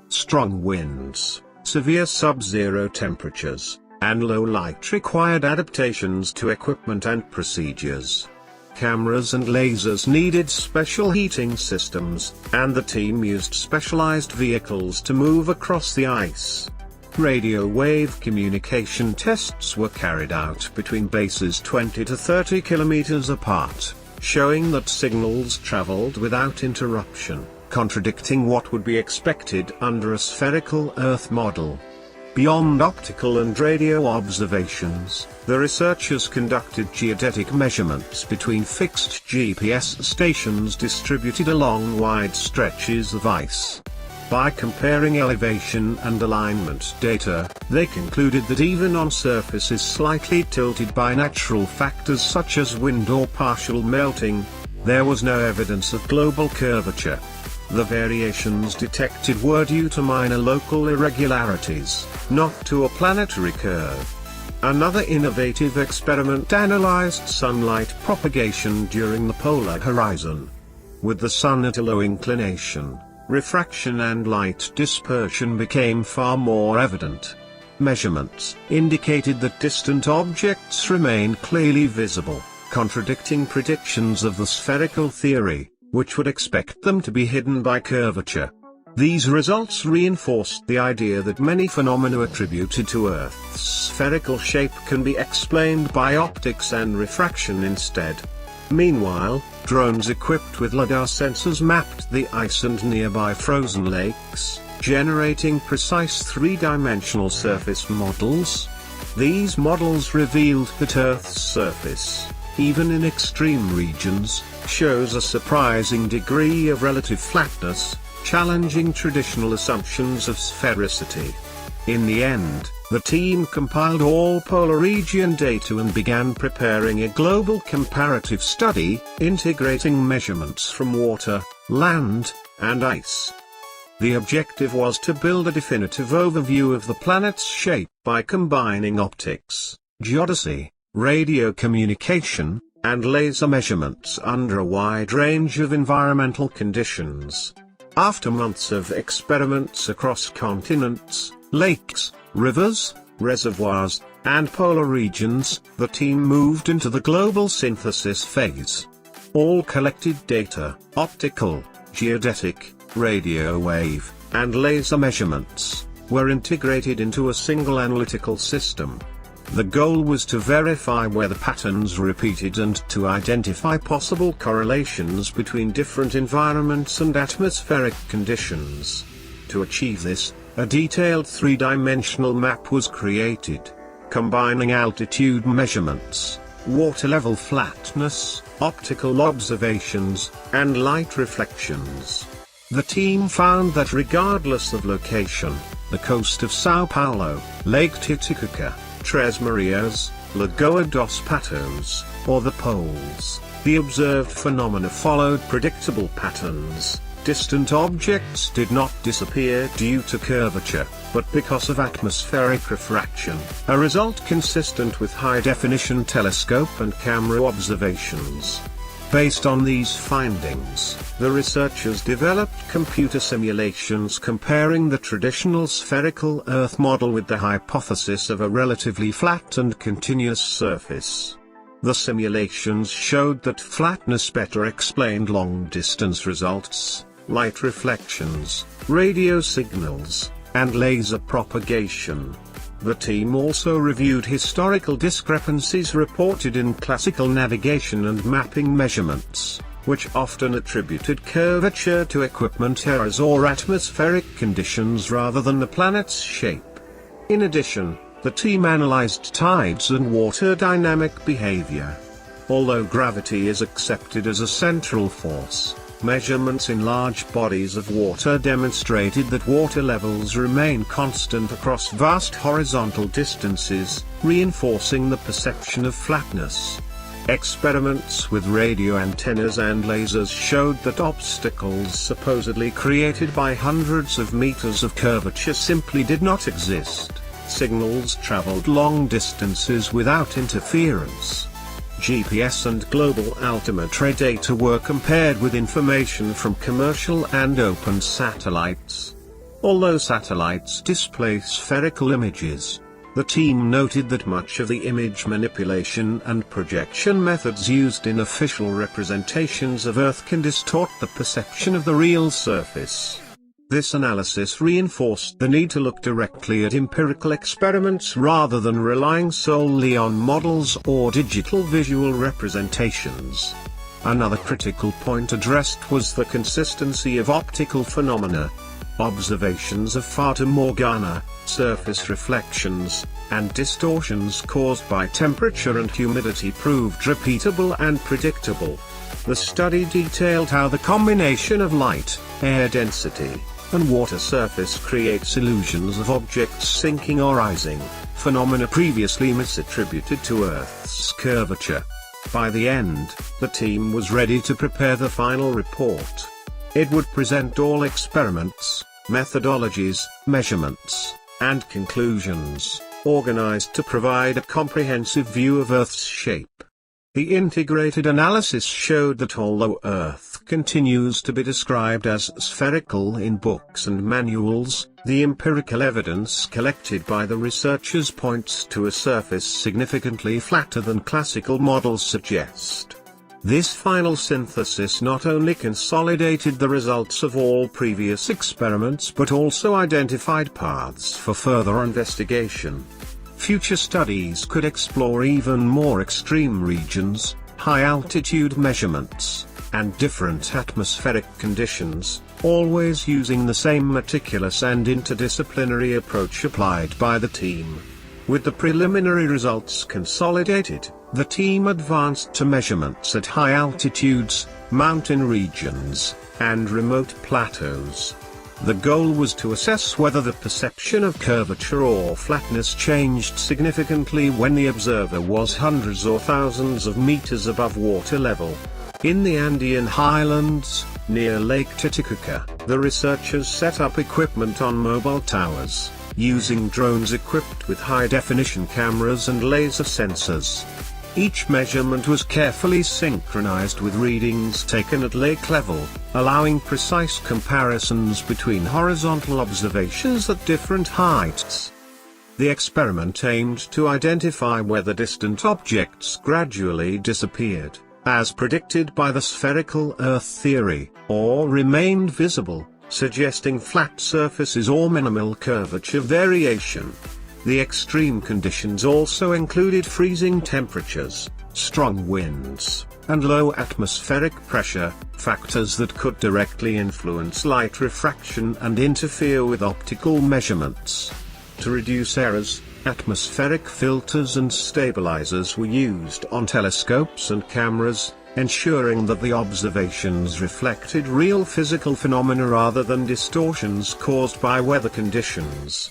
Strong winds, severe sub-zero temperatures, and low light required adaptations to equipment and procedures. Cameras and lasers needed special heating systems, and the team used specialized vehicles to move across the ice. Radio wave communication tests were carried out between bases 20 to 30 kilometers apart, showing that signals traveled without interruption, contradicting what would be expected under a spherical Earth model. Beyond optical and radio observations, the researchers conducted geodetic measurements between fixed GPS stations distributed along wide stretches of ice. By comparing elevation and alignment data, they concluded that even on surfaces slightly tilted by natural factors such as wind or partial melting, there was no evidence of global curvature. The variations detected were due to minor local irregularities, not to a planetary curve. Another innovative experiment analyzed sunlight propagation during the polar horizon. With the sun at a low inclination, refraction and light dispersion became far more evident. Measurements indicated that distant objects remained clearly visible, contradicting predictions of the spherical theory, which would expect them to be hidden by curvature. These results reinforced the idea that many phenomena attributed to Earth's spherical shape can be explained by optics and refraction instead. Meanwhile, drones equipped with LiDAR sensors mapped the ice and nearby frozen lakes, generating precise three-dimensional surface models. These models revealed that Earth's surface, even in extreme regions, shows a surprising degree of relative flatness, challenging traditional assumptions of sphericity. In the end, the team compiled all polar region data and began preparing a global comparative study, integrating measurements from water, land, and ice. The objective was to build a definitive overview of the planet's shape by combining optics, geodesy, radio communication, and laser measurements under a wide range of environmental conditions. After months of experiments across continents, lakes, rivers, reservoirs, and polar regions, the team moved into the global synthesis phase. All collected data, optical, geodetic, radio wave, and laser measurements, were integrated into a single analytical system. The goal was to verify whether patterns repeated and to identify possible correlations between different environments and atmospheric conditions. To achieve this, a detailed three-dimensional map was created, combining altitude measurements, water level flatness, optical observations, and light reflections. The team found that regardless of location, the coast of São Paulo, Lake Titicaca, Tres Marias, Lagoa dos Patos, or the poles, the observed phenomena followed predictable patterns. Distant objects did not disappear due to curvature, but because of atmospheric refraction, a result consistent with high-definition telescope and camera observations. Based on these findings, the researchers developed computer simulations comparing the traditional spherical Earth model with the hypothesis of a relatively flat and continuous surface. The simulations showed that flatness better explained long-distance results, light reflections, radio signals, and laser propagation. The team also reviewed historical discrepancies reported in classical navigation and mapping measurements, which often attributed curvature to equipment errors or atmospheric conditions rather than the planet's shape. In addition, the team analyzed tides and water dynamic behavior. Although gravity is accepted as a central force, measurements in large bodies of water demonstrated that water levels remain constant across vast horizontal distances, reinforcing the perception of flatness. Experiments with radio antennas and lasers showed that obstacles supposedly created by hundreds of meters of curvature simply did not exist. Signals traveled long distances without interference. GPS and global altimetry data were compared with information from commercial and open satellites. Although satellites display spherical images, The team noted that much of the image manipulation and projection methods used in official representations of Earth can distort the perception of the real surface. This analysis reinforced the need to look directly at empirical experiments rather than relying solely on models or digital visual representations. Another critical point addressed was the consistency of optical phenomena. Observations of fata morgana, surface reflections, and distortions caused by temperature and humidity proved repeatable and predictable. The study detailed how the combination of light, air density, and water surface creates illusions of objects sinking or rising, phenomena previously misattributed to Earth's curvature. By the end, the team was ready to prepare the final report. It would present all experiments, methodologies, measurements, and conclusions, organized to provide a comprehensive view of Earth's shape. The integrated analysis showed that although Earth continues to be described as spherical in books and manuals, the empirical evidence collected by the researchers points to a surface significantly flatter than classical models suggest. This final synthesis not only consolidated the results of all previous experiments but also identified paths for further investigation. Future studies could explore even more extreme regions, high-altitude measurements, and different atmospheric conditions, always using the same meticulous and interdisciplinary approach applied by the team. With the preliminary results consolidated, the team advanced to measurements at high altitudes, mountain regions, and remote plateaus. The goal was to assess whether the perception of curvature or flatness changed significantly when the observer was hundreds or thousands of meters above water level. In the Andean highlands, near Lake Titicaca, the researchers set up equipment on mobile towers, using drones equipped with high-definition cameras and laser sensors. Each measurement was carefully synchronized with readings taken at lake level, allowing precise comparisons between horizontal observations at different heights. The experiment aimed to identify whether distant objects gradually disappeared, as predicted by the spherical Earth theory, or remained visible, suggesting flat surfaces or minimal curvature variation. The extreme conditions also included freezing temperatures, strong winds, and low atmospheric pressure, factors that could directly influence light refraction and interfere with optical measurements. To reduce errors, atmospheric filters and stabilizers were used on telescopes and cameras, ensuring that the observations reflected real physical phenomena rather than distortions caused by weather conditions.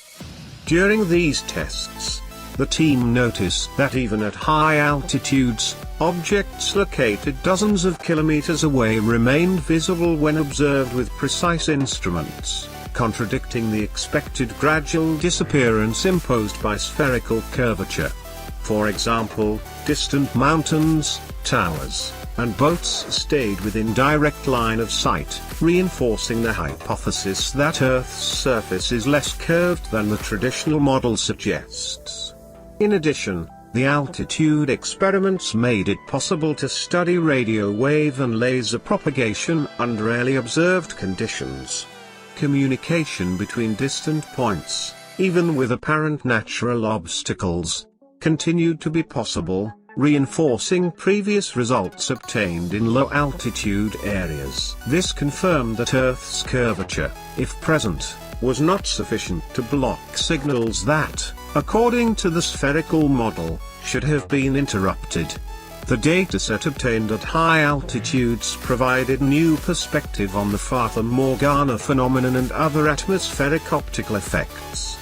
During these tests, the team noticed that even at high altitudes, objects located dozens of kilometers away remained visible when observed with precise instruments, contradicting the expected gradual disappearance imposed by spherical curvature. For example, distant mountains, towers, and boats stayed within direct line of sight, reinforcing the hypothesis that Earth's surface is less curved than the traditional model suggests. In addition, the altitude experiments made it possible to study radio wave and laser propagation under rarely observed conditions. Communication between distant points, even with apparent natural obstacles, continued to be possible, reinforcing previous results obtained in low-altitude areas. This confirmed that Earth's curvature, if present, was not sufficient to block signals that, according to the spherical model, should have been interrupted. The dataset obtained at high altitudes provided new perspective on the Fata Morgana phenomenon and other atmospheric optical effects.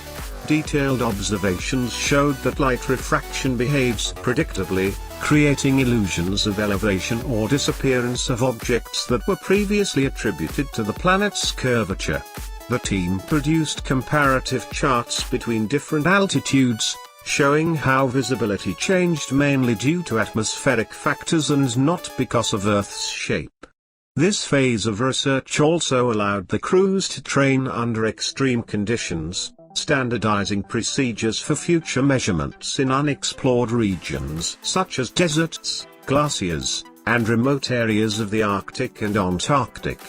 Detailed observations showed that light refraction behaves predictably, creating illusions of elevation or disappearance of objects that were previously attributed to the planet's curvature. The team produced comparative charts between different altitudes, showing how visibility changed mainly due to atmospheric factors and not because of Earth's shape. This phase of research also allowed the crews to train under extreme conditions, standardizing procedures for future measurements in unexplored regions such as deserts, glaciers, and remote areas of the Arctic and Antarctic.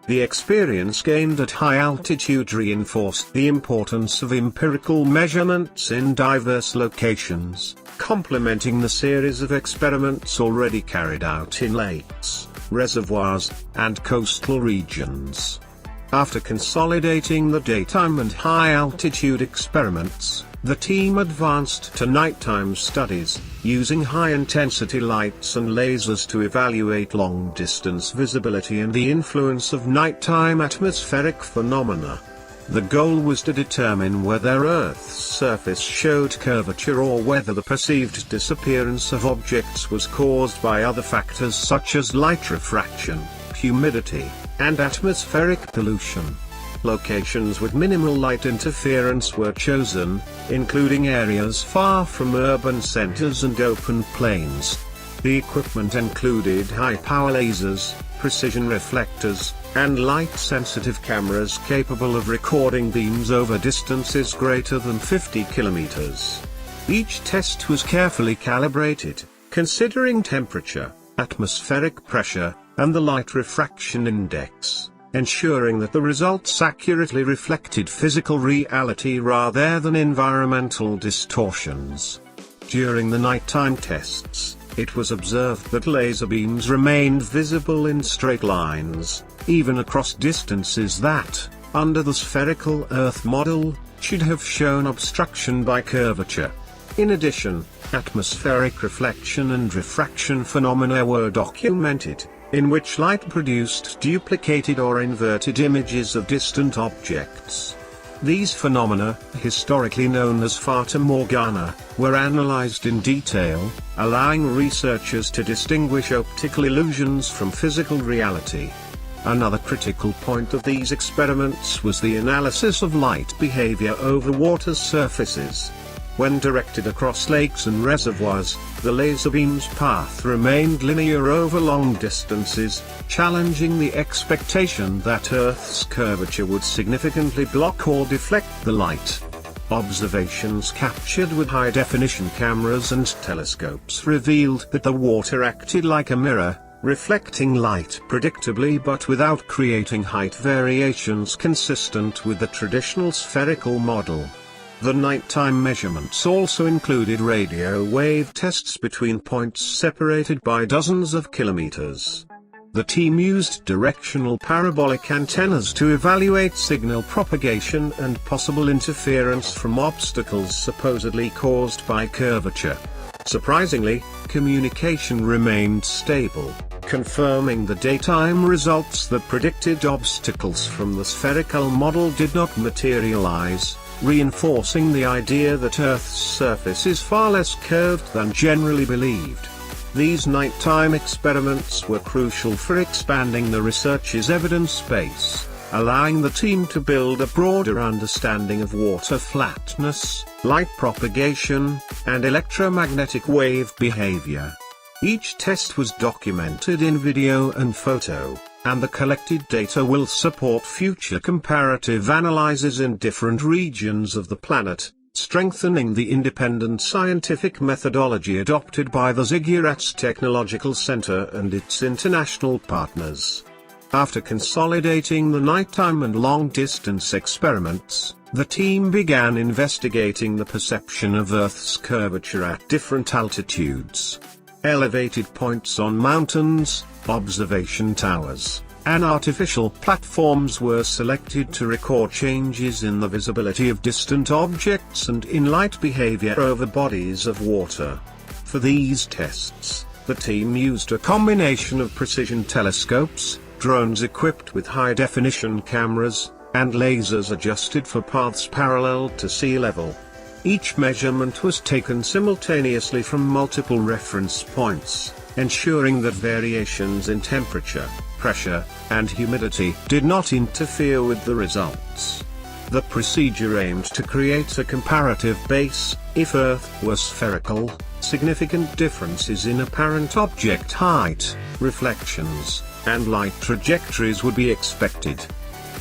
The experience gained at high altitude reinforced the importance of empirical measurements in diverse locations, complementing the series of experiments already carried out in lakes, reservoirs, and coastal regions. After consolidating the daytime and high-altitude experiments, the team advanced to nighttime studies, using high-intensity lights and lasers to evaluate long-distance visibility and the influence of nighttime atmospheric phenomena. The goal was to determine whether Earth's surface showed curvature or whether the perceived disappearance of objects was caused by other factors such as light refraction, humidity, and atmospheric pollution. Locations with minimal light interference were chosen, including areas far from urban centers and open plains. The equipment included high-power lasers, precision reflectors, and light-sensitive cameras capable of recording beams over distances greater than 50 kilometers. Each test was carefully calibrated, considering temperature, atmospheric pressure, and the light refraction index, ensuring that the results accurately reflected physical reality rather than environmental distortions. During the nighttime tests, it was observed that laser beams remained visible in straight lines, even across distances that, under the spherical Earth model, should have shown obstruction by curvature. In addition, atmospheric reflection and refraction phenomena were documented, in which light produced duplicated or inverted images of distant objects. These phenomena, historically known as Fata Morgana, were analyzed in detail, allowing researchers to distinguish optical illusions from physical reality. Another critical point of these experiments was the analysis of light behavior over water surfaces. When directed across lakes and reservoirs, the laser beam's path remained linear over long distances, challenging the expectation that Earth's curvature would significantly block or deflect the light. Observations captured with high-definition cameras and telescopes revealed that the water acted like a mirror, reflecting light predictably but without creating height variations consistent with the traditional spherical model. The nighttime measurements also included radio wave tests between points separated by dozens of kilometers. The team used directional parabolic antennas to evaluate signal propagation and possible interference from obstacles supposedly caused by curvature. Surprisingly, communication remained stable, confirming the daytime results that predicted obstacles from the spherical model did not materialize, reinforcing the idea that Earth's surface is far less curved than generally believed. These nighttime experiments were crucial for expanding the research's evidence base, allowing the team to build a broader understanding of water flatness, light propagation, and electromagnetic wave behavior. Each test was documented in video and photo, and the collected data will support future comparative analyses in different regions of the planet, strengthening the independent scientific methodology adopted by the Ziggurats Technological Center and its international partners. After consolidating the nighttime and long-distance experiments, the team began investigating the perception of Earth's curvature at different altitudes. Elevated points on mountains, observation towers, and artificial platforms were selected to record changes in the visibility of distant objects and in light behavior over bodies of water. For these tests, the team used a combination of precision telescopes, drones equipped with high-definition cameras, and lasers adjusted for paths parallel to sea level. Each measurement was taken simultaneously from multiple reference points, ensuring that variations in temperature, pressure, and humidity did not interfere with the results. The procedure aimed to create a comparative base. If Earth were spherical, significant differences in apparent object height, reflections, and light trajectories would be expected.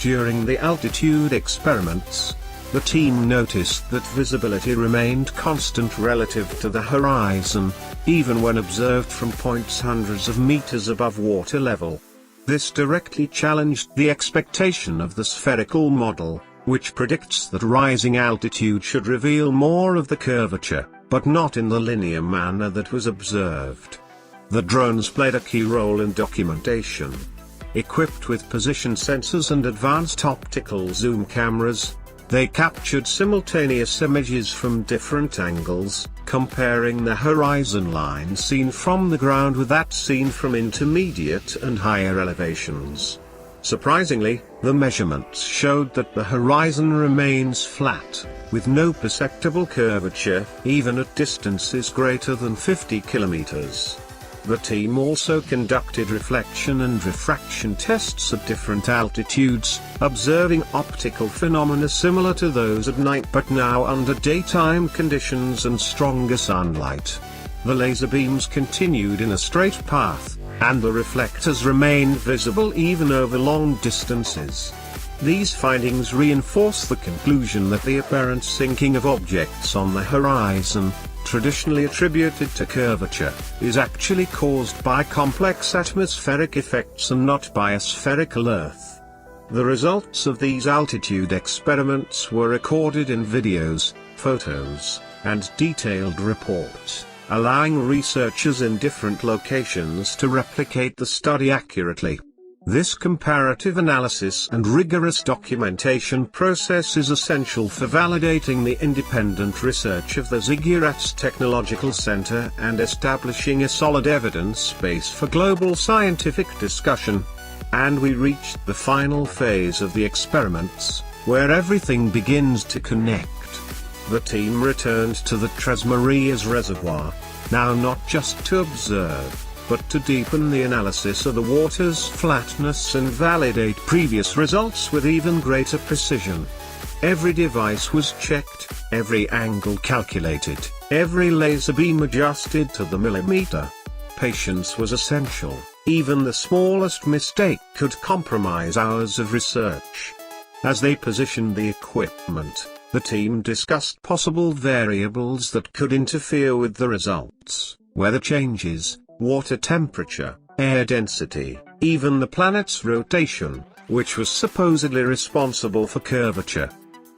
During the altitude experiments, The team noticed that visibility remained constant relative to the horizon, even when observed from points hundreds of meters above water level. This directly challenged the expectation of the spherical model, which predicts that rising altitude should reveal more of the curvature, but not in the linear manner that was observed. The drones played a key role in documentation. Equipped with position sensors and advanced optical zoom cameras, they captured simultaneous images from different angles, comparing the horizon line seen from the ground with that seen from intermediate and higher elevations. Surprisingly, the measurements showed that the horizon remains flat, with no perceptible curvature, even at distances greater than 50 kilometers. The team also conducted reflection and refraction tests at different altitudes, observing optical phenomena similar to those at night but now under daytime conditions and stronger sunlight. The laser beams continued in a straight path, and the reflectors remained visible even over long distances. These findings reinforce the conclusion that the apparent sinking of objects on the horizon, traditionally attributed to curvature, is actually caused by complex atmospheric effects and not by a spherical Earth. The results of these altitude experiments were recorded in videos, photos, and detailed reports, allowing researchers in different locations to replicate the study accurately. This comparative analysis and rigorous documentation process is essential for validating the independent research of the Ziggurats Technological Center and establishing a solid evidence base for global scientific discussion. And we reached the final phase of the experiments, where everything begins to connect. The team returned to the Tres Marias Reservoir, now not just to observe, but to deepen the analysis of the water's flatness and validate previous results with even greater precision. Every device was checked, every angle calculated, every laser beam adjusted to the millimeter. Patience was essential. Even the smallest mistake could compromise hours of research. As they positioned the equipment, the team discussed possible variables that could interfere with the results: weather changes, water temperature, air density, even the planet's rotation, which was supposedly responsible for curvature.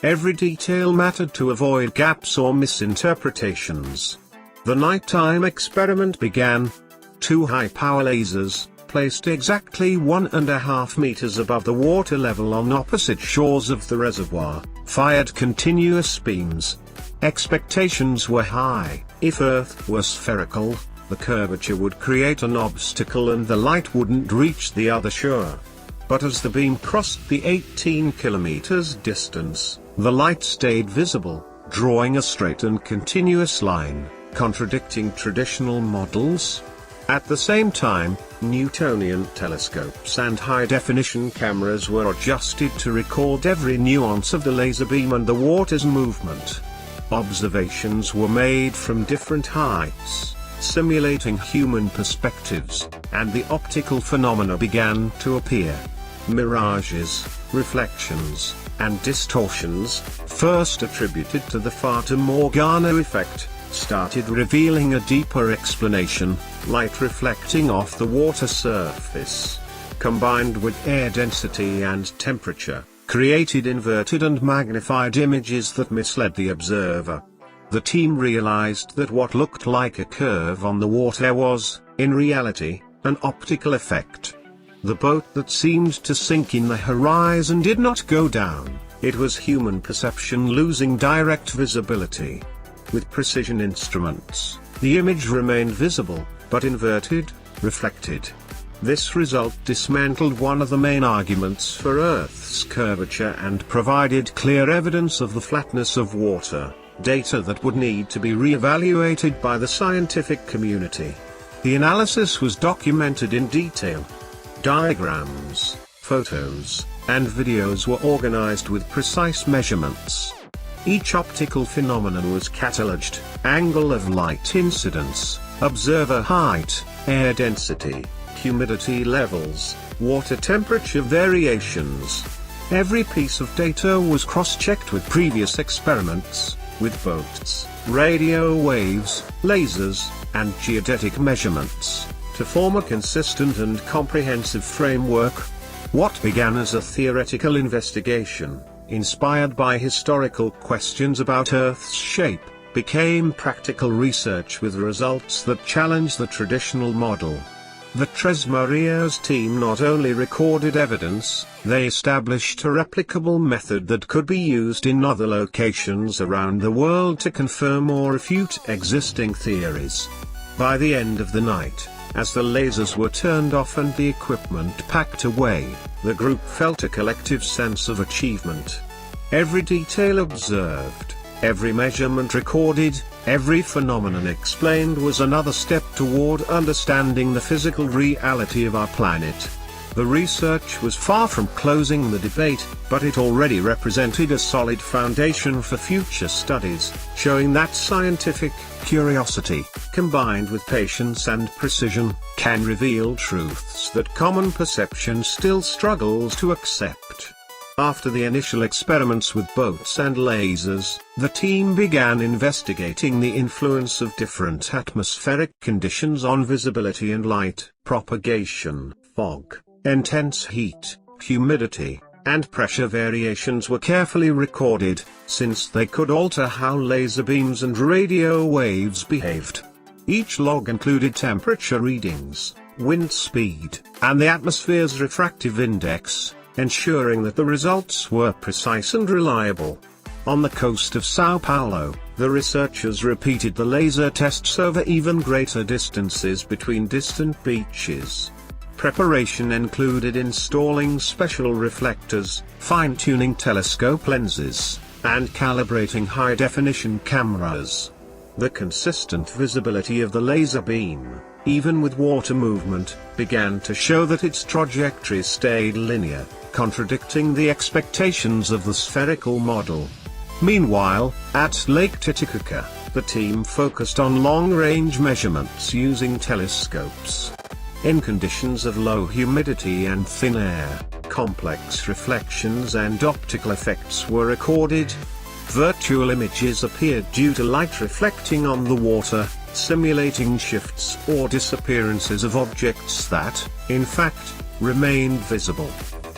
Every detail mattered to avoid gaps or misinterpretations. The nighttime experiment began. 2 high-power lasers, placed exactly 1.5 meters above the water level on opposite shores of the reservoir, fired continuous beams. Expectations were high. If Earth were spherical, the curvature would create an obstacle and the light wouldn't reach the other shore. But as the beam crossed the 18 kilometers distance, the light stayed visible, drawing a straight and continuous line, contradicting traditional models. At the same time, Newtonian telescopes and high-definition cameras were adjusted to record every nuance of the laser beam and the water's movement. Observations were made from different heights, simulating human perspectives, and the optical phenomena began to appear. Mirages, reflections, and distortions, first attributed to the Fata Morgana effect, started revealing a deeper explanation: light reflecting off the water surface, combined with air density and temperature, created inverted and magnified images that misled the observer. The team realized that what looked like a curve on the water was, in reality, an optical effect. The boat that seemed to sink in the horizon did not go down, it was human perception losing direct visibility. With precision instruments, the image remained visible, but inverted, reflected. This result dismantled one of the main arguments for Earth's curvature and provided clear evidence of the flatness of water. Data that would need to be re-evaluated by the scientific community. The analysis was documented in detail. Diagrams, photos, and videos were organized with precise measurements. Each optical phenomenon was cataloged: angle of light incidence, observer height, air density, humidity levels, water temperature variations. Every piece of data was cross-checked with previous experiments, with boats, radio waves, lasers, and geodetic measurements, to form a consistent and comprehensive framework. What began as a theoretical investigation, inspired by historical questions about Earth's shape, became practical research with results that challenged the traditional model. The Reservoirs team not only recorded evidence, they established a replicable method that could be used in other locations around the world to confirm or refute existing theories. By the end of the night, as the lasers were turned off and the equipment packed away, the group felt a collective sense of achievement. Every detail observed, every measurement recorded, every phenomenon explained was another step toward understanding the physical reality of our planet. The research was far from closing the debate, but it already represented a solid foundation for future studies, showing that scientific curiosity, combined with patience and precision, can reveal truths that common perception still struggles to accept. After the initial experiments with boats and lasers, the team began investigating the influence of different atmospheric conditions on visibility and light propagation. Fog, intense heat, humidity, and pressure variations were carefully recorded, since they could alter how laser beams and radio waves behaved. Each log included temperature readings, wind speed, and the atmosphere's refractive index, ensuring that the results were precise and reliable. On the coast of Sao Paulo, the researchers repeated the laser tests over even greater distances between distant beaches. Preparation included installing special reflectors, fine-tuning telescope lenses, and calibrating high-definition cameras. The consistent visibility of the laser beam, even with water movement, began to show that its trajectory stayed linear, contradicting the expectations of the spherical model. Meanwhile, at Lake Titicaca, the team focused on long-range measurements using telescopes. In conditions of low humidity and thin air, complex reflections and optical effects were recorded. Virtual images appeared due to light reflecting on the water, simulating shifts or disappearances of objects that, in fact, remained visible.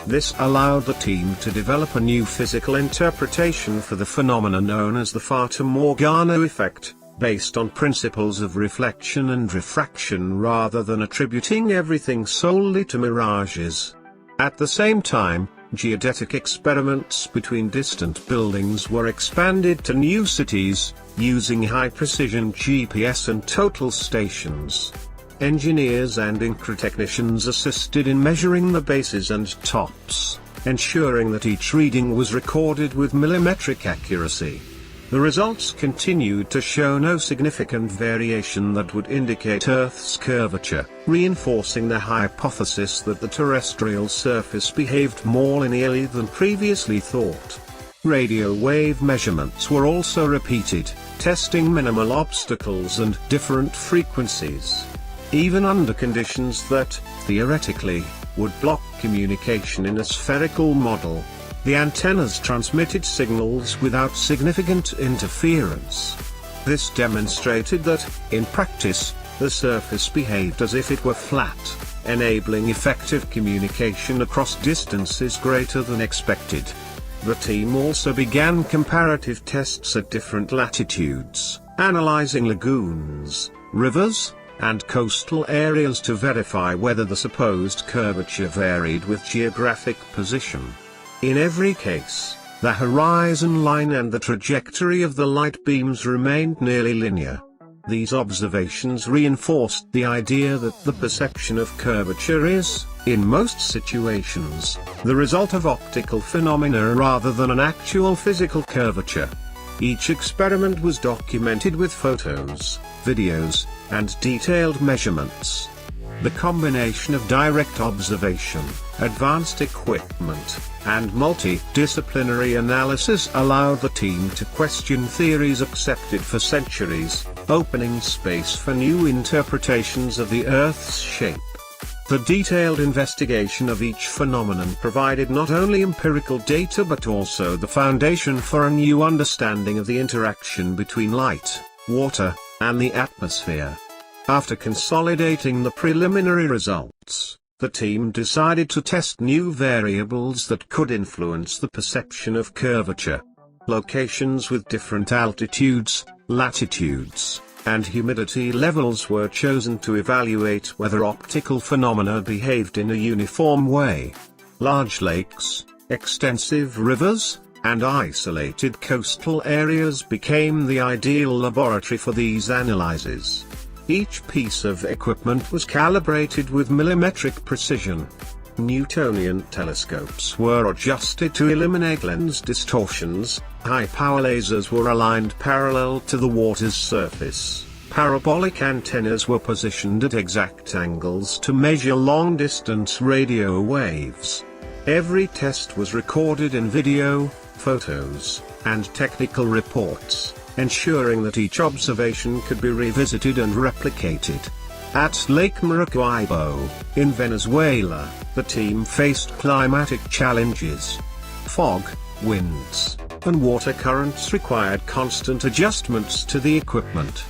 This allowed the team to develop a new physical interpretation for the phenomena known as the Fata Morgana effect, based on principles of reflection and refraction rather than attributing everything solely to mirages. At the same time, geodetic experiments between distant buildings were expanded to new cities, using high-precision GPS and total stations. Engineers and incrotechnicians assisted in measuring the bases and tops, ensuring that each reading was recorded with millimetric accuracy. The results continued to show no significant variation that would indicate Earth's curvature, reinforcing the hypothesis that the terrestrial surface behaved more linearly than previously thought. Radio wave measurements were also repeated, testing minimal obstacles and different frequencies. Even under conditions that, theoretically, would block communication in a spherical model, the antennas transmitted signals without significant interference. This demonstrated that, in practice, the surface behaved as if it were flat, enabling effective communication across distances greater than expected. The team also began comparative tests at different latitudes, analyzing lagoons, rivers, and coastal areas to verify whether the supposed curvature varied with geographic position. In every case, the horizon line and the trajectory of the light beams remained nearly linear. These observations reinforced the idea that the perception of curvature is, in most situations, the result of optical phenomena rather than an actual physical curvature. Each experiment was documented with photos, videos, and detailed measurements. The combination of direct observation, advanced equipment, and multidisciplinary analysis allowed the team to question theories accepted for centuries, opening space for new interpretations of the Earth's shape. The detailed investigation of each phenomenon provided not only empirical data but also the foundation for a new understanding of the interaction between light, water, and the atmosphere. After consolidating the preliminary results, the team decided to test new variables that could influence the perception of curvature. Locations with different altitudes, latitudes, and humidity levels were chosen to evaluate whether optical phenomena behaved in a uniform way. Large lakes, extensive rivers, and isolated coastal areas became the ideal laboratory for these analyses. Each piece of equipment was calibrated with millimetric precision. Newtonian telescopes were adjusted to eliminate lens distortions, high-power lasers were aligned parallel to the water's surface, parabolic antennas were positioned at exact angles to measure long-distance radio waves. Every test was recorded in video, photos, and technical reports, ensuring that each observation could be revisited and replicated. At Lake Maracaibo, in Venezuela, the team faced climatic challenges. Fog, winds, and water currents required constant adjustments to the equipment.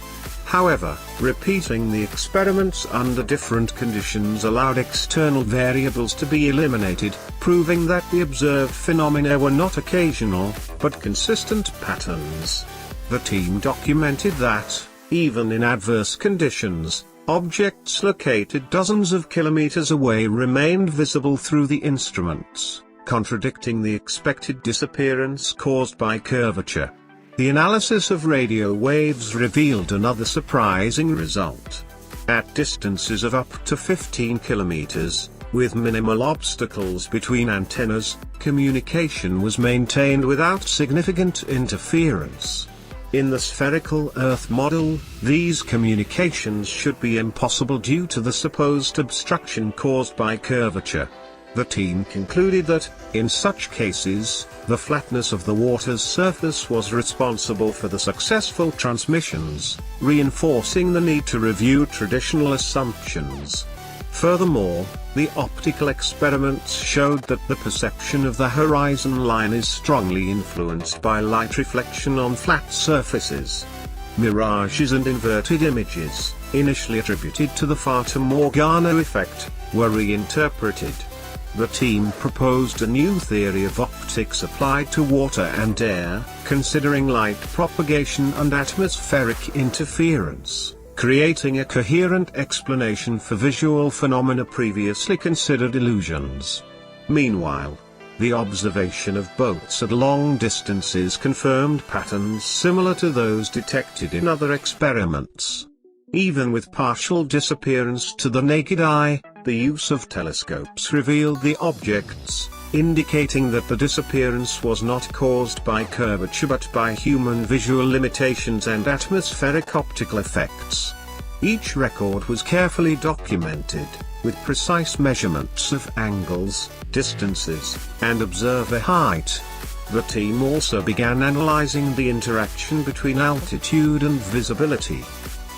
However, repeating the experiments under different conditions allowed external variables to be eliminated, proving that the observed phenomena were not occasional, but consistent patterns. The team documented that, even in adverse conditions, objects located dozens of kilometers away remained visible through the instruments, contradicting the expected disappearance caused by curvature. The analysis of radio waves revealed another surprising result. At distances of up to 15 kilometers, with minimal obstacles between antennas, communication was maintained without significant interference. In the spherical Earth model, these communications should be impossible due to the supposed obstruction caused by curvature. The team concluded that, in such cases, the flatness of the water's surface was responsible for the successful transmissions, reinforcing the need to review traditional assumptions. Furthermore, the optical experiments showed that the perception of the horizon line is strongly influenced by light reflection on flat surfaces. Mirages and inverted images, initially attributed to the Fata Morgana effect, were reinterpreted. The team proposed a new theory of optics applied to water and air, considering light propagation and atmospheric interference, creating a coherent explanation for visual phenomena previously considered illusions. Meanwhile, the observation of boats at long distances confirmed patterns similar to those detected in other experiments. Even with partial disappearance to the naked eye, the use of telescopes revealed the objects, indicating that the disappearance was not caused by curvature but by human visual limitations and atmospheric optical effects. Each record was carefully documented, with precise measurements of angles, distances, and observer height. The team also began analyzing the interaction between altitude and visibility.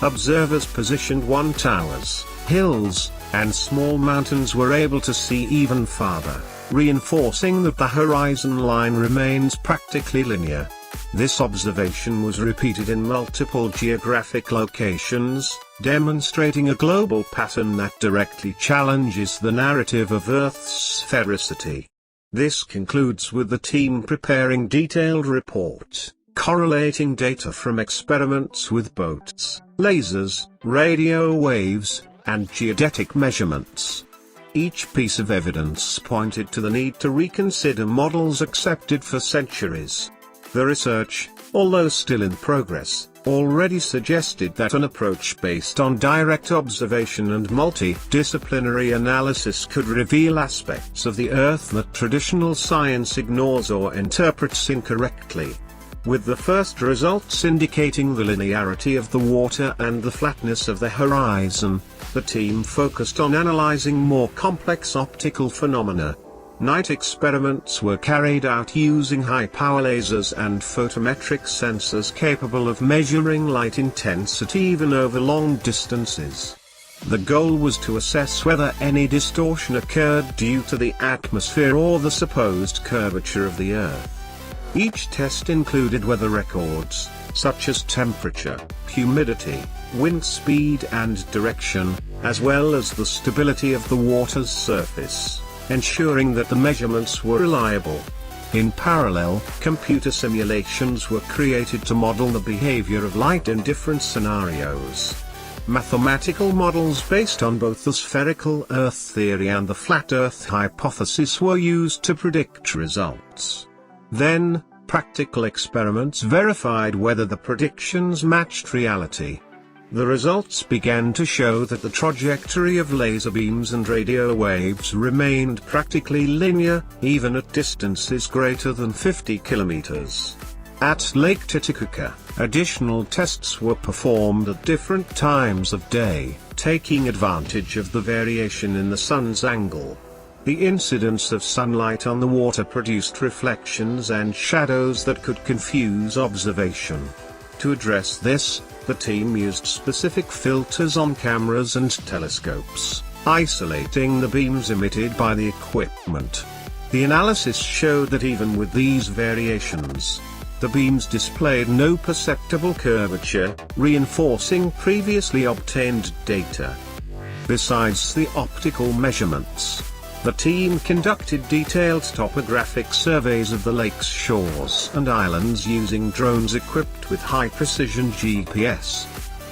Observers positioned on towers, hills, and small mountains were able to see even farther, reinforcing that the horizon line remains practically linear. This observation was repeated in multiple geographic locations, demonstrating a global pattern that directly challenges the narrative of Earth's sphericity. This concludes with the team preparing detailed reports, correlating data from experiments with boats, lasers, radio waves, and geodetic measurements. Each piece of evidence pointed to the need to reconsider models accepted for centuries. The research, although still in progress, already suggested that an approach based on direct observation and multidisciplinary analysis could reveal aspects of the Earth that traditional science ignores or interprets incorrectly. With the first results indicating the linearity of the water and the flatness of the horizon, the team focused on analyzing more complex optical phenomena. Night experiments were carried out using high-power lasers and photometric sensors capable of measuring light intensity even over long distances. The goal was to assess whether any distortion occurred due to the atmosphere or the supposed curvature of the Earth. Each test included weather records, such as temperature, humidity, wind speed and direction, as well as the stability of the water's surface, ensuring that the measurements were reliable. In parallel, computer simulations were created to model the behavior of light in different scenarios. Mathematical models based on both the spherical Earth theory and the flat Earth hypothesis were used to predict results. Then, practical experiments verified whether the predictions matched reality. The results began to show that the trajectory of laser beams and radio waves remained practically linear, even at distances greater than 50 kilometers. At Lake Titicaca, additional tests were performed at different times of day, taking advantage of the variation in the sun's angle. The incidence of sunlight on the water produced reflections and shadows that could confuse observation. To address this, the team used specific filters on cameras and telescopes, isolating the beams emitted by the equipment. The analysis showed that even with these variations, the beams displayed no perceptible curvature, reinforcing previously obtained data. Besides the optical measurements, the team conducted detailed topographic surveys of the lake's shores and islands using drones equipped with high-precision GPS.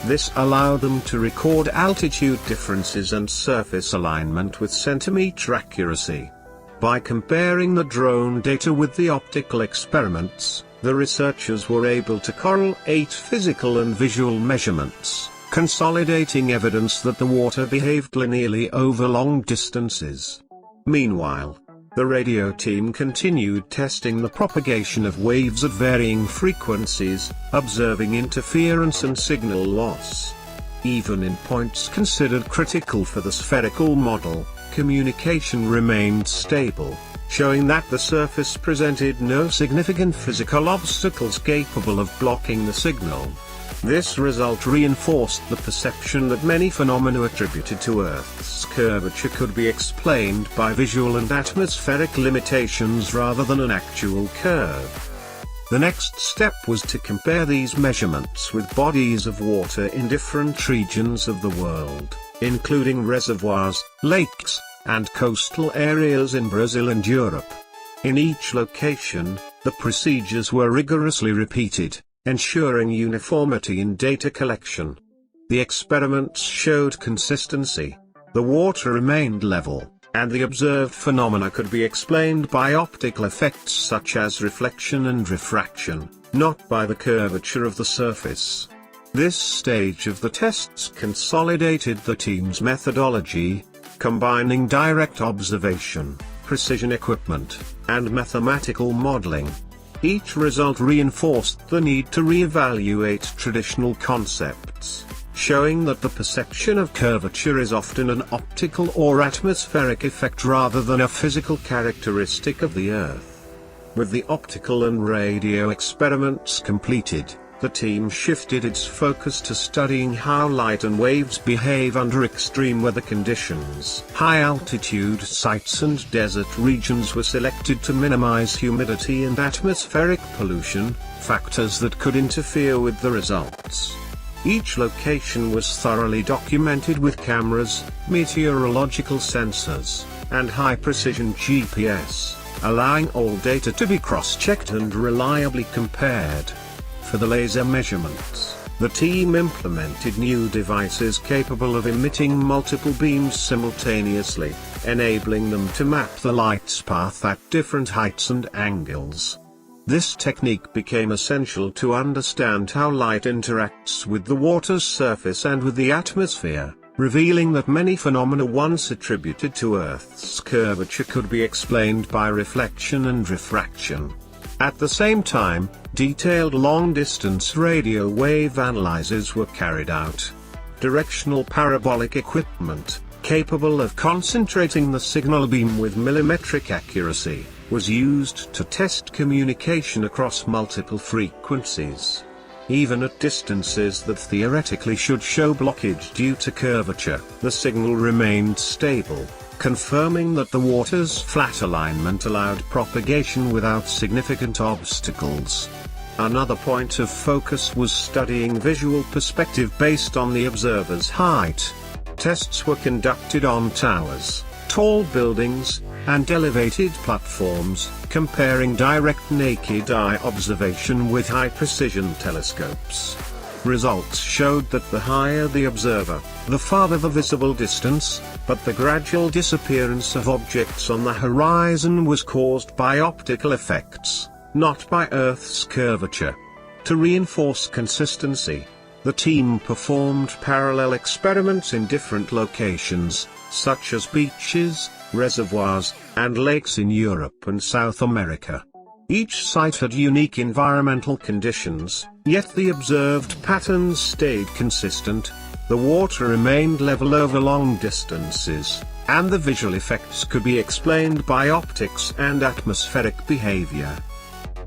This allowed them to record altitude differences and surface alignment with centimeter accuracy. By comparing the drone data with the optical experiments, the researchers were able to correlate physical and visual measurements, consolidating evidence that the water behaved linearly over long distances. Meanwhile, the radio team continued testing the propagation of waves at varying frequencies, observing interference and signal loss. Even in points considered critical for the spherical model, communication remained stable, showing that the surface presented no significant physical obstacles capable of blocking the signal. This result reinforced the perception that many phenomena attributed to Earth's curvature could be explained by visual and atmospheric limitations rather than an actual curve. The next step was to compare these measurements with bodies of water in different regions of the world, including reservoirs, lakes, and coastal areas in Brazil and Europe. In each location, the procedures were rigorously repeated, ensuring uniformity in data collection. The experiments showed consistency. The water remained level, and the observed phenomena could be explained by optical effects such as reflection and refraction, not by the curvature of the surface. This stage of the tests consolidated the team's methodology, combining direct observation, precision equipment, and mathematical modeling. Each result reinforced the need to re-evaluate traditional concepts, showing that the perception of curvature is often an optical or atmospheric effect rather than a physical characteristic of the Earth. With the optical and radio experiments completed, the team shifted its focus to studying how light and waves behave under extreme weather conditions. High-altitude sites and desert regions were selected to minimize humidity and atmospheric pollution, factors that could interfere with the results. Each location was thoroughly documented with cameras, meteorological sensors, and high-precision GPS, allowing all data to be cross-checked and reliably compared. For the laser measurements, the team implemented new devices capable of emitting multiple beams simultaneously, enabling them to map the light's path at different heights and angles. This technique became essential to understand how light interacts with the water's surface and with the atmosphere, revealing that many phenomena once attributed to Earth's curvature could be explained by reflection and refraction. At the same time, detailed long-distance radio wave analyses were carried out. Directional parabolic equipment, capable of concentrating the signal beam with millimetric accuracy, was used to test communication across multiple frequencies. Even at distances that theoretically should show blockage due to curvature, the signal remained stable, confirming that the water's flat alignment allowed propagation without significant obstacles. Another point of focus was studying visual perspective based on the observer's height. Tests were conducted on towers, tall buildings, and elevated platforms, comparing direct naked eye observation with high-precision telescopes. Results showed that the higher the observer, the farther the visible distance, but the gradual disappearance of objects on the horizon was caused by optical effects, not by Earth's curvature. To reinforce consistency, the team performed parallel experiments in different locations, such as beaches, reservoirs, and lakes in Europe and South America. Each site had unique environmental conditions, yet the observed patterns stayed consistent. The water remained level over long distances, and the visual effects could be explained by optics and atmospheric behavior.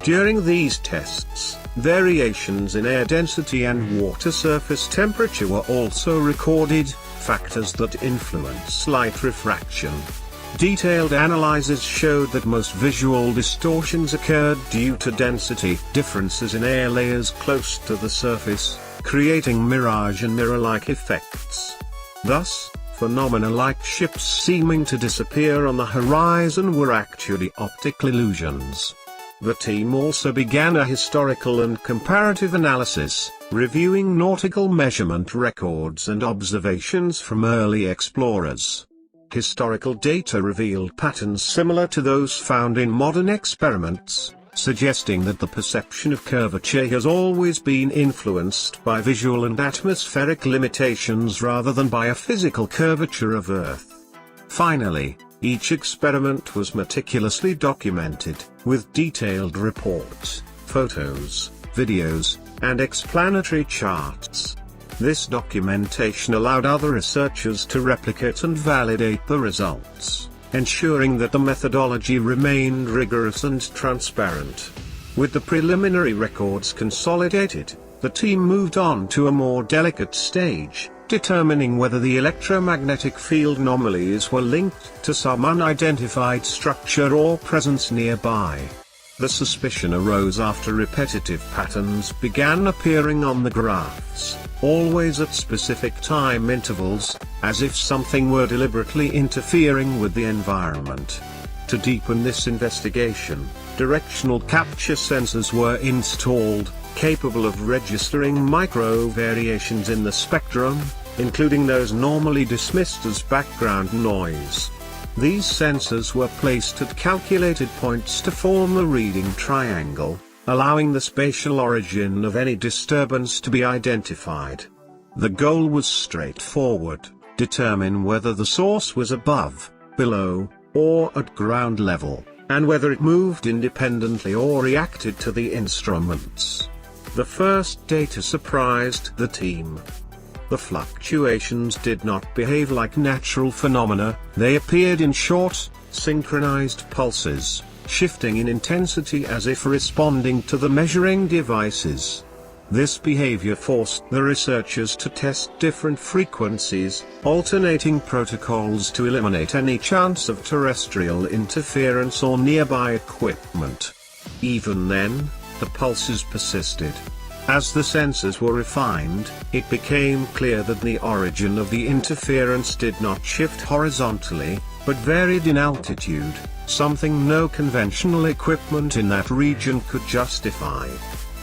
During these tests, variations in air density and water surface temperature were also recorded, factors that influence light refraction. Detailed analyses showed that most visual distortions occurred due to density differences in air layers close to the surface, creating mirage and mirror-like effects. Thus, phenomena like ships seeming to disappear on the horizon were actually optical illusions. The team also began a historical and comparative analysis, reviewing nautical measurement records and observations from early explorers. Historical data revealed patterns similar to those found in modern experiments, suggesting that the perception of curvature has always been influenced by visual and atmospheric limitations rather than by a physical curvature of Earth. Finally, each experiment was meticulously documented, with detailed reports, photos, videos, and explanatory charts. This documentation allowed other researchers to replicate and validate the results, ensuring that the methodology remained rigorous and transparent. With the preliminary records consolidated, the team moved on to a more delicate stage, determining whether the electromagnetic field anomalies were linked to some unidentified structure or presence nearby. The suspicion arose after repetitive patterns began appearing on the graphs, always at specific time intervals, as if something were deliberately interfering with the environment. To deepen this investigation, directional capture sensors were installed, capable of registering micro variations in the spectrum, including those normally dismissed as background noise. These sensors were placed at calculated points to form a reading triangle, allowing the spatial origin of any disturbance to be identified. The goal was straightforward: determine whether the source was above, below, or at ground level, and whether it moved independently or reacted to the instruments. The first data surprised the team. The fluctuations did not behave like natural phenomena, they appeared in short, synchronized pulses, shifting in intensity as if responding to the measuring devices. This behavior forced the researchers to test different frequencies, alternating protocols to eliminate any chance of terrestrial interference or nearby equipment. Even then, the pulses persisted. As the sensors were refined, it became clear that the origin of the interference did not shift horizontally, but varied in altitude, something no conventional equipment in that region could justify.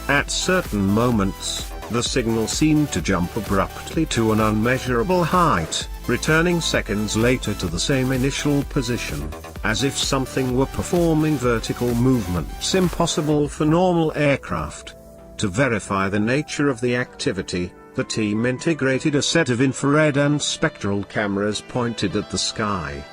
At certain moments, the signal seemed to jump abruptly to an unmeasurable height, returning seconds later to the same initial position, as if something were performing vertical movements impossible for normal aircraft. To verify the nature of the activity, the team integrated a set of infrared and spectral cameras pointed at the sky.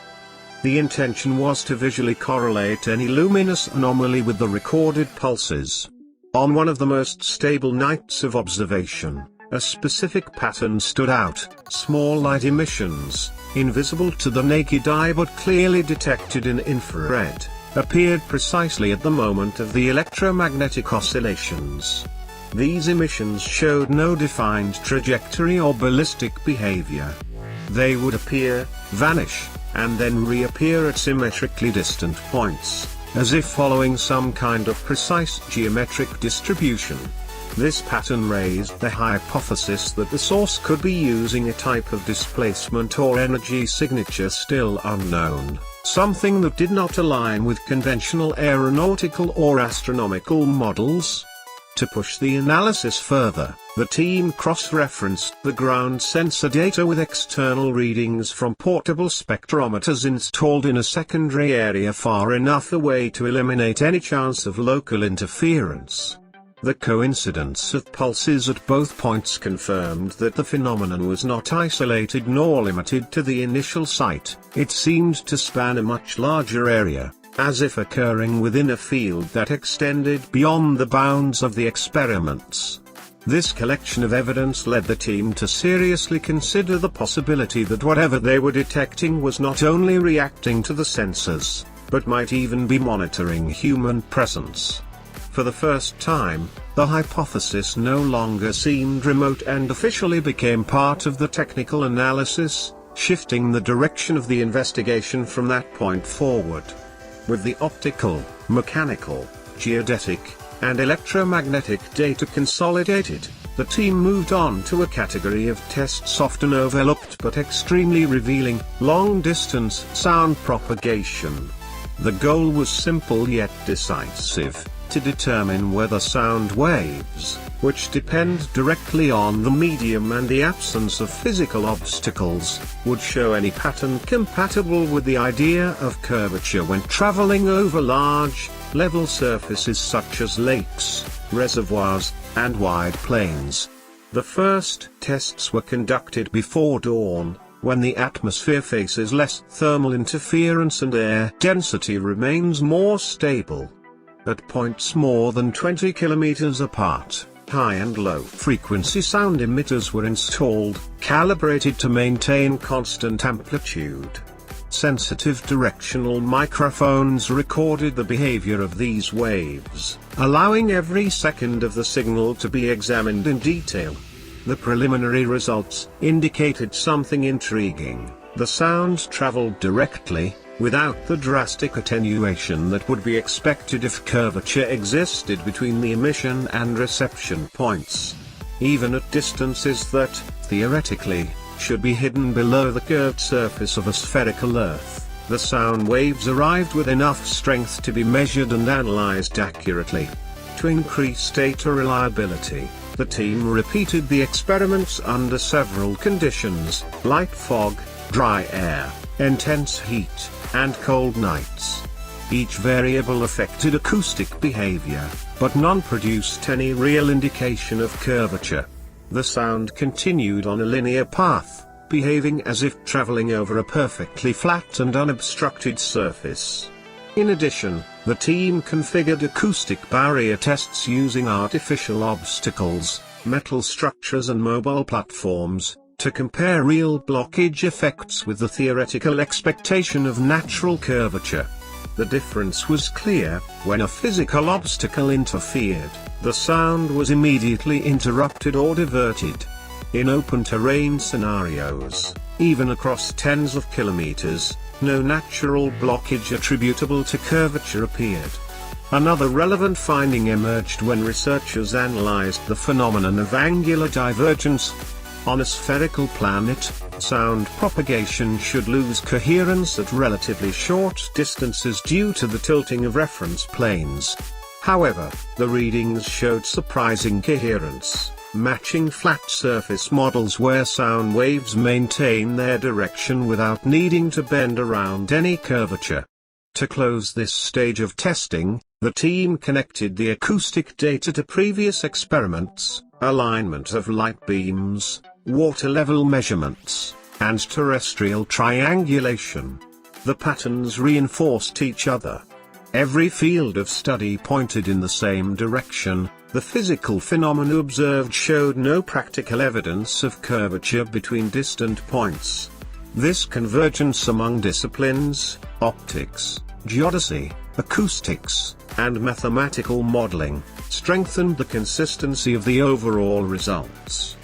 The intention was to visually correlate any luminous anomaly with the recorded pulses. On one of the most stable nights of observation, a specific pattern stood out: small light emissions, invisible to the naked eye but clearly detected in infrared, appeared precisely at the moment of the electromagnetic oscillations. These emissions showed no defined trajectory or ballistic behavior. They would appear, vanish, and then reappear at symmetrically distant points, as if following some kind of precise geometric distribution. This pattern raised the hypothesis that the source could be using a type of displacement or energy signature still unknown, something that did not align with conventional aeronautical or astronomical models. To push the analysis further, the team cross-referenced the ground sensor data with external readings from portable spectrometers installed in a secondary area far enough away to eliminate any chance of local interference. The coincidence of pulses at both points confirmed that the phenomenon was not isolated nor limited to the initial site. It seemed to span a much larger area, as if occurring within a field that extended beyond the bounds of the experiments. This collection of evidence led the team to seriously consider the possibility that whatever they were detecting was not only reacting to the sensors, but might even be monitoring human presence. For the first time, the hypothesis no longer seemed remote and officially became part of the technical analysis, shifting the direction of the investigation from that point forward. With the optical, mechanical, geodetic, and electromagnetic data consolidated, the team moved on to a category of tests often overlooked but extremely revealing: long-distance sound propagation. The goal was simple yet decisive: to determine whether sound waves, which depend directly on the medium and the absence of physical obstacles, would show any pattern compatible with the idea of curvature when traveling over large, level surfaces such as lakes, reservoirs, and wide plains. The first tests were conducted before dawn, when the atmosphere faces less thermal interference and air density remains more stable. At points more than 20 kilometers apart, high and low frequency sound emitters were installed, calibrated to maintain constant amplitude. Sensitive directional microphones recorded the behavior of these waves, allowing every second of the signal to be examined in detail. The preliminary results indicated something intriguing: the sound traveled directly, without the drastic attenuation that would be expected if curvature existed between the emission and reception points. Even at distances that, theoretically, should be hidden below the curved surface of a spherical Earth, the sound waves arrived with enough strength to be measured and analyzed accurately. To increase data reliability, the team repeated the experiments under several conditions: light fog, dry air, intense heat, and cold nights. Each variable affected acoustic behavior, but none produced any real indication of curvature. The sound continued on a linear path, behaving as if traveling over a perfectly flat and unobstructed surface. In addition, the team configured acoustic barrier tests using artificial obstacles, metal structures and mobile platforms, to compare real blockage effects with the theoretical expectation of natural curvature. The difference was clear: when a physical obstacle interfered, the sound was immediately interrupted or diverted. In open terrain scenarios, even across tens of kilometers, no natural blockage attributable to curvature appeared. Another relevant finding emerged when researchers analyzed the phenomenon of angular divergence. On a spherical planet, sound propagation should lose coherence at relatively short distances due to the tilting of reference planes. However, the readings showed surprising coherence, matching flat surface models where sound waves maintain their direction without needing to bend around any curvature. To close this stage of testing, the team connected the acoustic data to previous experiments, alignment of light beams, water level measurements, and terrestrial triangulation. The patterns reinforced each other. Every field of study pointed in the same direction. The physical phenomena observed showed no practical evidence of curvature between distant points. This convergence among disciplines, optics, geodesy, acoustics, and mathematical modeling, strengthened the consistency of the overall results.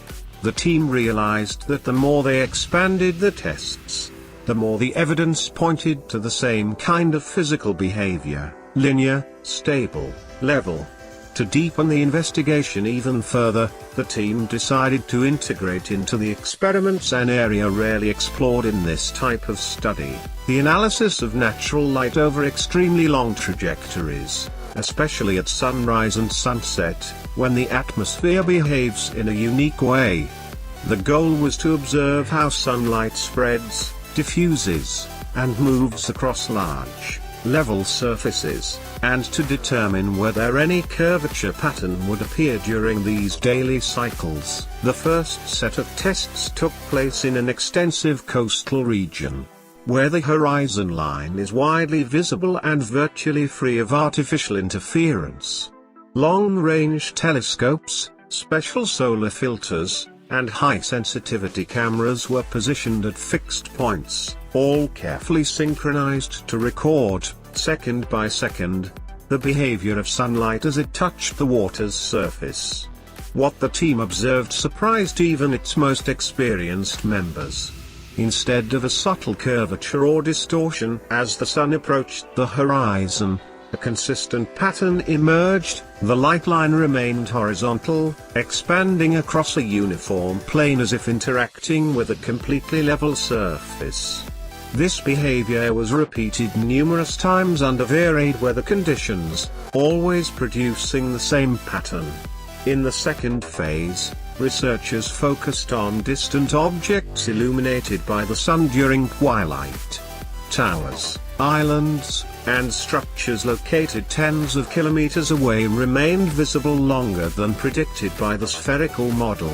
The team realized that the more they expanded the tests, the more the evidence pointed to the same kind of physical behavior: linear, stable, level. To deepen the investigation even further, the team decided to integrate into the experiments an area rarely explored in this type of study: the analysis of natural light over extremely long trajectories, especially at sunrise and sunset, when the atmosphere behaves in a unique way. The goal was to observe how sunlight spreads, diffuses, and moves across large, level surfaces, and to determine whether any curvature pattern would appear during these daily cycles. The first set of tests took place in an extensive coastal region, where the horizon line is widely visible and virtually free of artificial interference. Long-range telescopes, special solar filters, and high-sensitivity cameras were positioned at fixed points, all carefully synchronized to record, second by second, the behavior of sunlight as it touched the water's surface. What the team observed surprised even its most experienced members. Instead of a subtle curvature or distortion as the sun approached the horizon, a consistent pattern emerged. The light line remained horizontal, expanding across a uniform plane as if interacting with a completely level surface. This behavior was repeated numerous times under varied weather conditions, always producing the same pattern. In the second phase, researchers focused on distant objects illuminated by the sun during twilight. Towers, islands, and structures located tens of kilometers away remained visible longer than predicted by the spherical model.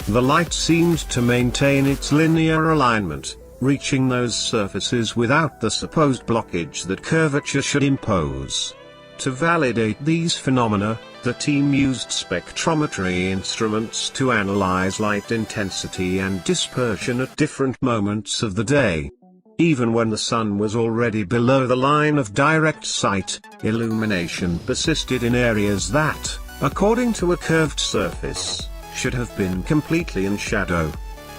The light seemed to maintain its linear alignment, reaching those surfaces without the supposed blockage that curvature should impose. To validate these phenomena, the team used spectrometry instruments to analyze light intensity and dispersion at different moments of the day. Even when the sun was already below the line of direct sight, illumination persisted in areas that, according to a curved surface, should have been completely in shadow.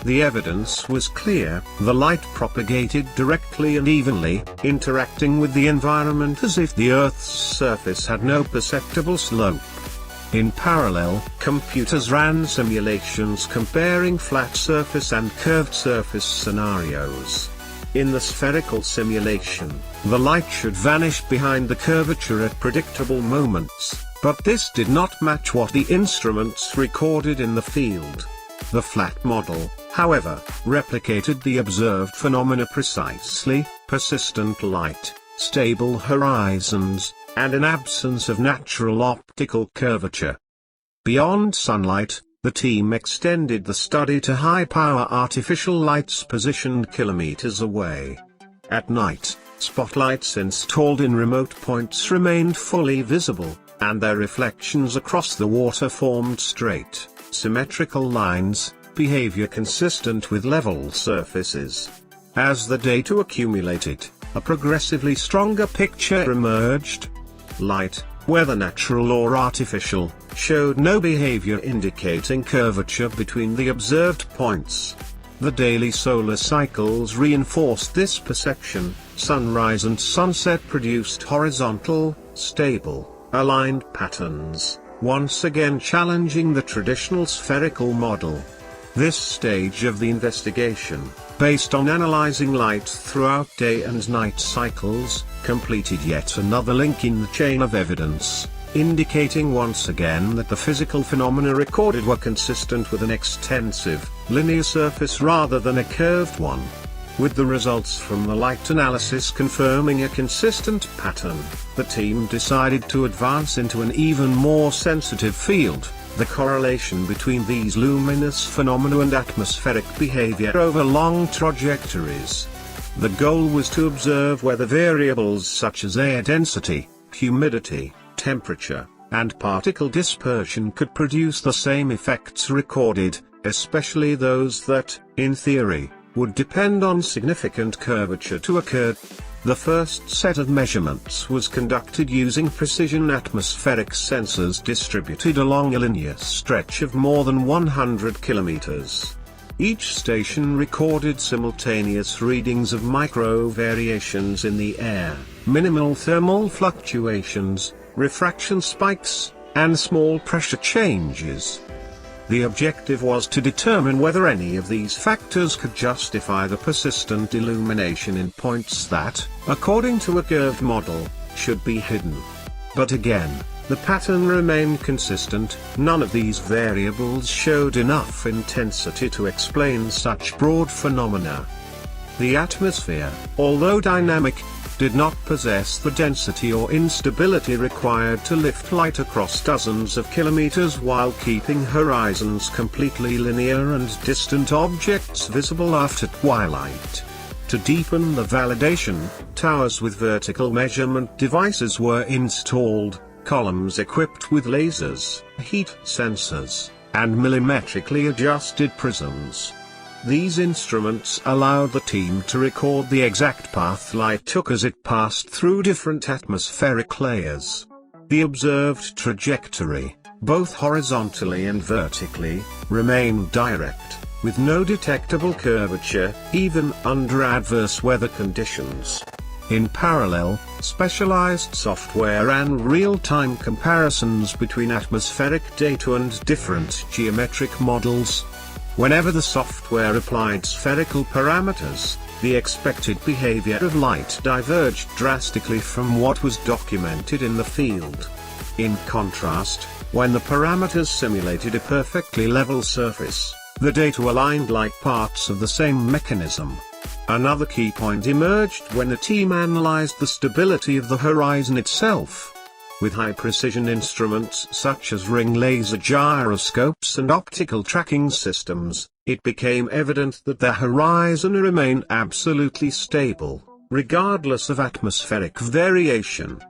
The evidence was clear: the light propagated directly and evenly, interacting with the environment as if the Earth's surface had no perceptible slope. In parallel, computers ran simulations comparing flat surface and curved surface scenarios. In the spherical simulation, the light should vanish behind the curvature at predictable moments, but this did not match what the instruments recorded in the field. The flat model, however, replicated the observed phenomena precisely: persistent light, stable horizons, and an absence of natural optical curvature. Beyond sunlight, the team extended the study to high-power artificial lights positioned kilometers away. At night, spotlights installed in remote points remained fully visible, and their reflections across the water formed straight, symmetrical lines, behavior consistent with level surfaces. As the data accumulated, a progressively stronger picture emerged. Light, whether natural or artificial, showed no behavior indicating curvature between the observed points. The daily solar cycles reinforced this perception. Sunrise and sunset produced horizontal, stable, aligned patterns, once again challenging the traditional spherical model. This stage of the investigation, based on analyzing light throughout day and night cycles, completed yet another link in the chain of evidence, indicating once again that the physical phenomena recorded were consistent with an extensive, linear surface rather than a curved one. With the results from the light analysis confirming a consistent pattern, the team decided to advance into an even more sensitive field: the correlation between these luminous phenomena and atmospheric behavior over long trajectories. The goal was to observe whether variables such as air density, humidity, temperature, and particle dispersion could produce the same effects recorded, especially those that, in theory, would depend on significant curvature to occur. The first set of measurements was conducted using precision atmospheric sensors distributed along a linear stretch of more than 100 kilometers. Each station recorded simultaneous readings of micro variations in the air, minimal thermal fluctuations, refraction spikes, and small pressure changes. The objective was to determine whether any of these factors could justify the persistent illumination in points that, according to a curved model, should be hidden. But again, the pattern remained consistent. None of these variables showed enough intensity to explain such broad phenomena. The atmosphere, although dynamic, did not possess the density or instability required to lift light across dozens of kilometers while keeping horizons completely linear and distant objects visible after twilight. To deepen the validation, towers with vertical measurement devices were installed, columns equipped with lasers, heat sensors, and millimetrically adjusted prisms. These instruments allowed the team to record the exact path light took as it passed through different atmospheric layers. The observed trajectory, both horizontally and vertically, remained direct, with no detectable curvature, even under adverse weather conditions. In parallel, specialized software and real-time comparisons between atmospheric data and different geometric models. Whenever the software applied spherical parameters, the expected behavior of light diverged drastically from what was documented in the field. In contrast, when the parameters simulated a perfectly level surface, the data aligned like parts of the same mechanism. Another key point emerged when the team analyzed the stability of the horizon itself. With high-precision instruments such as ring laser gyroscopes and optical tracking systems, it became evident that the horizon remained absolutely stable, regardless of atmospheric variation.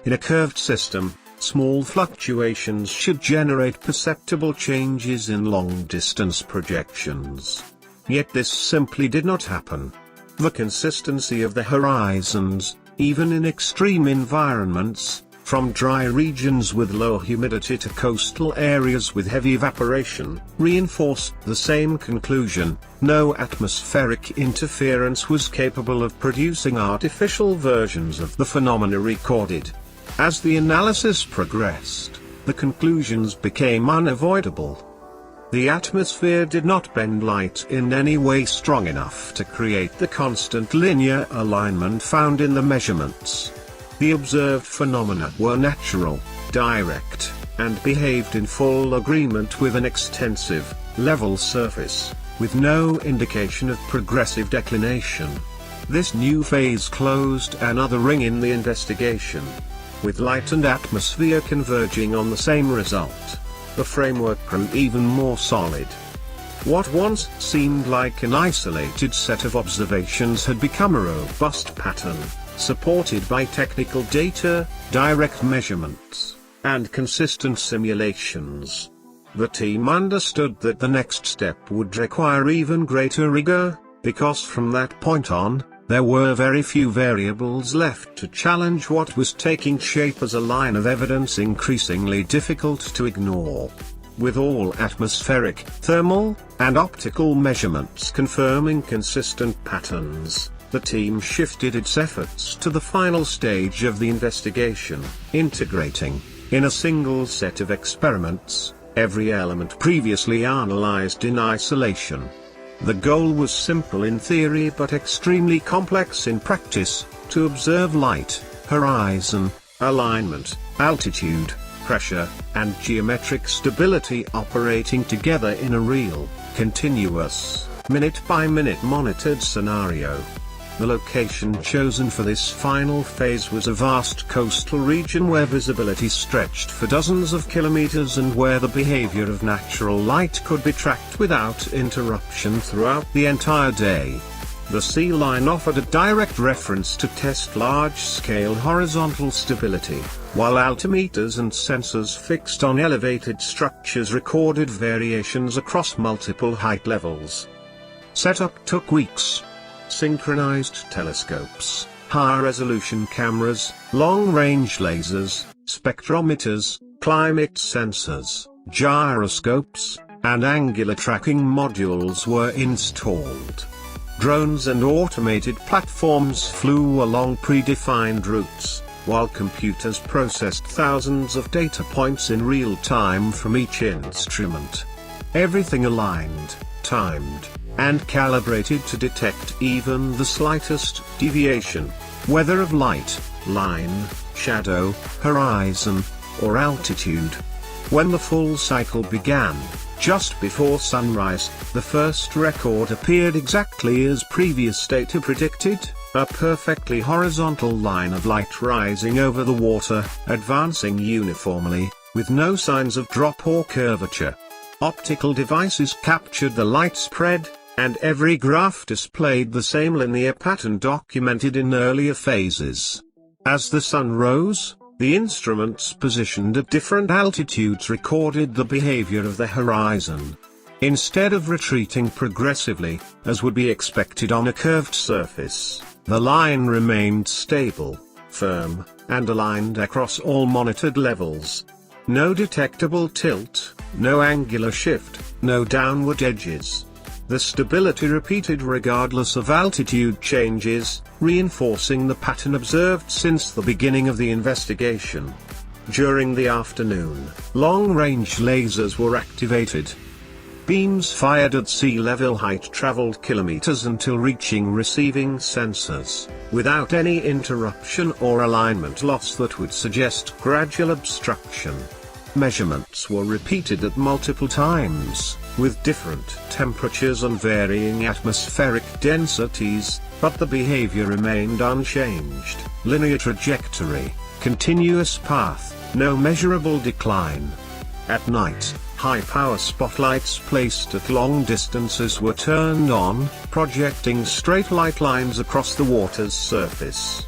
In a curved system, small fluctuations should generate perceptible changes in long-distance projections. Yet this simply did not happen. The consistency of the horizons, even in extreme environments, from dry regions with low humidity to coastal areas with heavy evaporation, reinforced the same conclusion: no atmospheric interference was capable of producing artificial versions of the phenomena recorded. As the analysis progressed, the conclusions became unavoidable. The atmosphere did not bend light in any way strong enough to create the constant linear alignment found in the measurements. The observed phenomena were natural, direct, and behaved in full agreement with an extensive, level surface, with no indication of progressive declination. This new phase closed another ring in the investigation. With light and atmosphere converging on the same result, the framework grew even more solid. What once seemed like an isolated set of observations had become a robust pattern, supported by technical data, direct measurements, and consistent simulations. The team understood that the next step would require even greater rigor, because from that point on, there were very few variables left to challenge what was taking shape as a line of evidence increasingly difficult to ignore. With all atmospheric, thermal, and optical measurements confirming consistent patterns, the team shifted its efforts to the final stage of the investigation, integrating, in a single set of experiments, every element previously analyzed in isolation. The goal was simple in theory but extremely complex in practice: to observe light, horizon, alignment, altitude, pressure, and geometric stability operating together in a real, continuous, minute-by-minute monitored scenario. The location chosen for this final phase was a vast coastal region where visibility stretched for dozens of kilometers and where the behavior of natural light could be tracked without interruption throughout the entire day. The sea line offered a direct reference to test large-scale horizontal stability, while altimeters and sensors fixed on elevated structures recorded variations across multiple height levels. Setup took weeks. Synchronized telescopes, higher resolution cameras, long-range lasers, spectrometers, climate sensors, gyroscopes, and angular tracking modules were installed. Drones and automated platforms flew along predefined routes, while computers processed thousands of data points in real time from each instrument. Everything aligned, timed, and calibrated to detect even the slightest deviation, whether of light, line, shadow, horizon, or altitude. When the full cycle began, just before sunrise, the first record appeared exactly as previous data predicted, a perfectly horizontal line of light rising over the water, advancing uniformly, with no signs of drop or curvature. Optical devices captured the light spread, and every graph displayed the same linear pattern documented in earlier phases. As the sun rose, the instruments positioned at different altitudes recorded the behavior of the horizon. Instead of retreating progressively, as would be expected on a curved surface, the line remained stable, firm, and aligned across all monitored levels. No detectable tilt, no angular shift, no downward edges. The stability repeated regardless of altitude changes, reinforcing the pattern observed since the beginning of the investigation. During the afternoon, long-range lasers were activated. Beams fired at sea level height traveled kilometers until reaching receiving sensors, without any interruption or alignment loss that would suggest gradual obstruction. Measurements were repeated at multiple times, with different temperatures and varying atmospheric densities, but the behavior remained unchanged. Linear trajectory, continuous path, no measurable decline. At night, high-power spotlights placed at long distances were turned on, projecting straight light lines across the water's surface.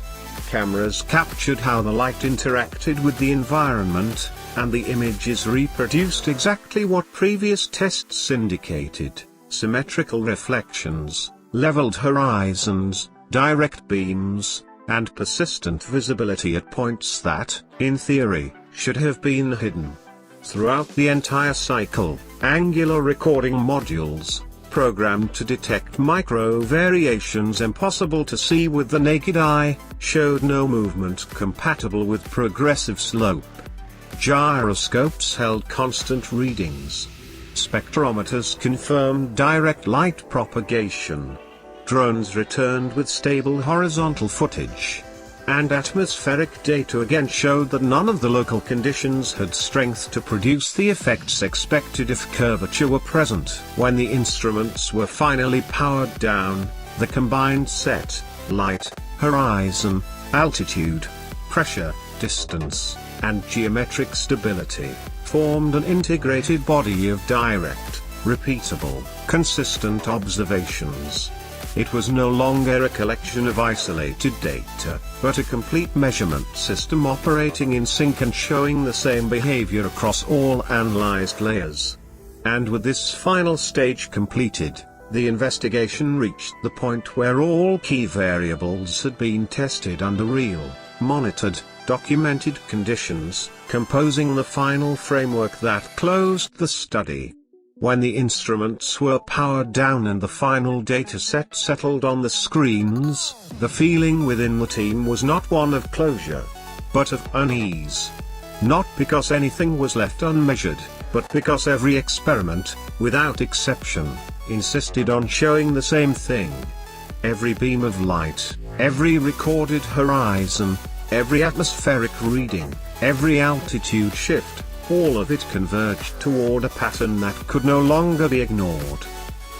Cameras captured how the light interacted with the environment, and the images reproduced exactly what previous tests indicated: symmetrical reflections, leveled horizons, direct beams, and persistent visibility at points that, in theory, should have been hidden. Throughout the entire cycle, angular recording modules, programmed to detect micro variations impossible to see with the naked eye, showed no movement compatible with progressive slope. Gyroscopes held constant readings. Spectrometers confirmed direct light propagation. Drones returned with stable horizontal footage. And atmospheric data again showed that none of the local conditions had strength to produce the effects expected if curvature were present. When the instruments were finally powered down, the combined set, light, horizon, altitude, pressure, distance, and geometric stability, formed an integrated body of direct, repeatable, consistent observations. It was no longer a collection of isolated data, but a complete measurement system operating in sync and showing the same behavior across all analyzed layers. And with this final stage completed, the investigation reached the point where all key variables had been tested under real, monitored, documented conditions, composing the final framework that closed the study. When the instruments were powered down and the final dataset settled on the screens, the feeling within the team was not one of closure, but of unease. Not because anything was left unmeasured, but because every experiment, without exception, insisted on showing the same thing. Every beam of light, every recorded horizon, every atmospheric reading, every altitude shift, all of it converged toward a pattern that could no longer be ignored.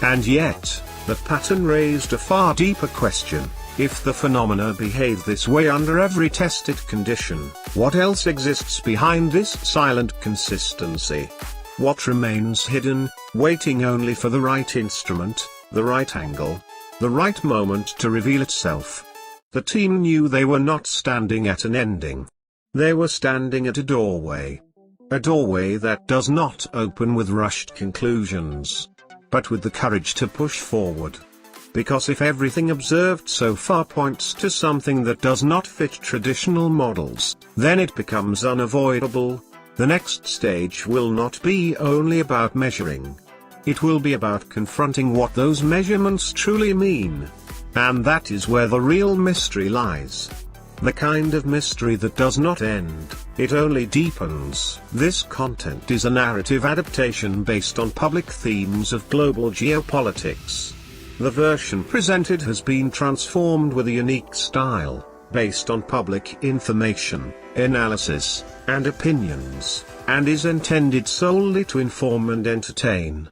And yet, that pattern raised a far deeper question: if the phenomena behave this way under every tested condition, what else exists behind this silent consistency? What remains hidden, waiting only for the right instrument, the right angle, the right moment to reveal itself? The team knew they were not standing at an ending. They were standing at a doorway. A doorway that does not open with rushed conclusions, but with the courage to push forward. because if everything observed so far points to something that does not fit traditional models, then it becomes unavoidable. The next stage will not be only about measuring. It will be about confronting what those measurements truly mean. And that is where the real mystery lies. The kind of mystery that does not end, it only deepens. This content is a narrative adaptation based on public themes of global geopolitics. The version presented has been transformed with a unique style, based on public information, analysis, and opinions, and is intended solely to inform and entertain.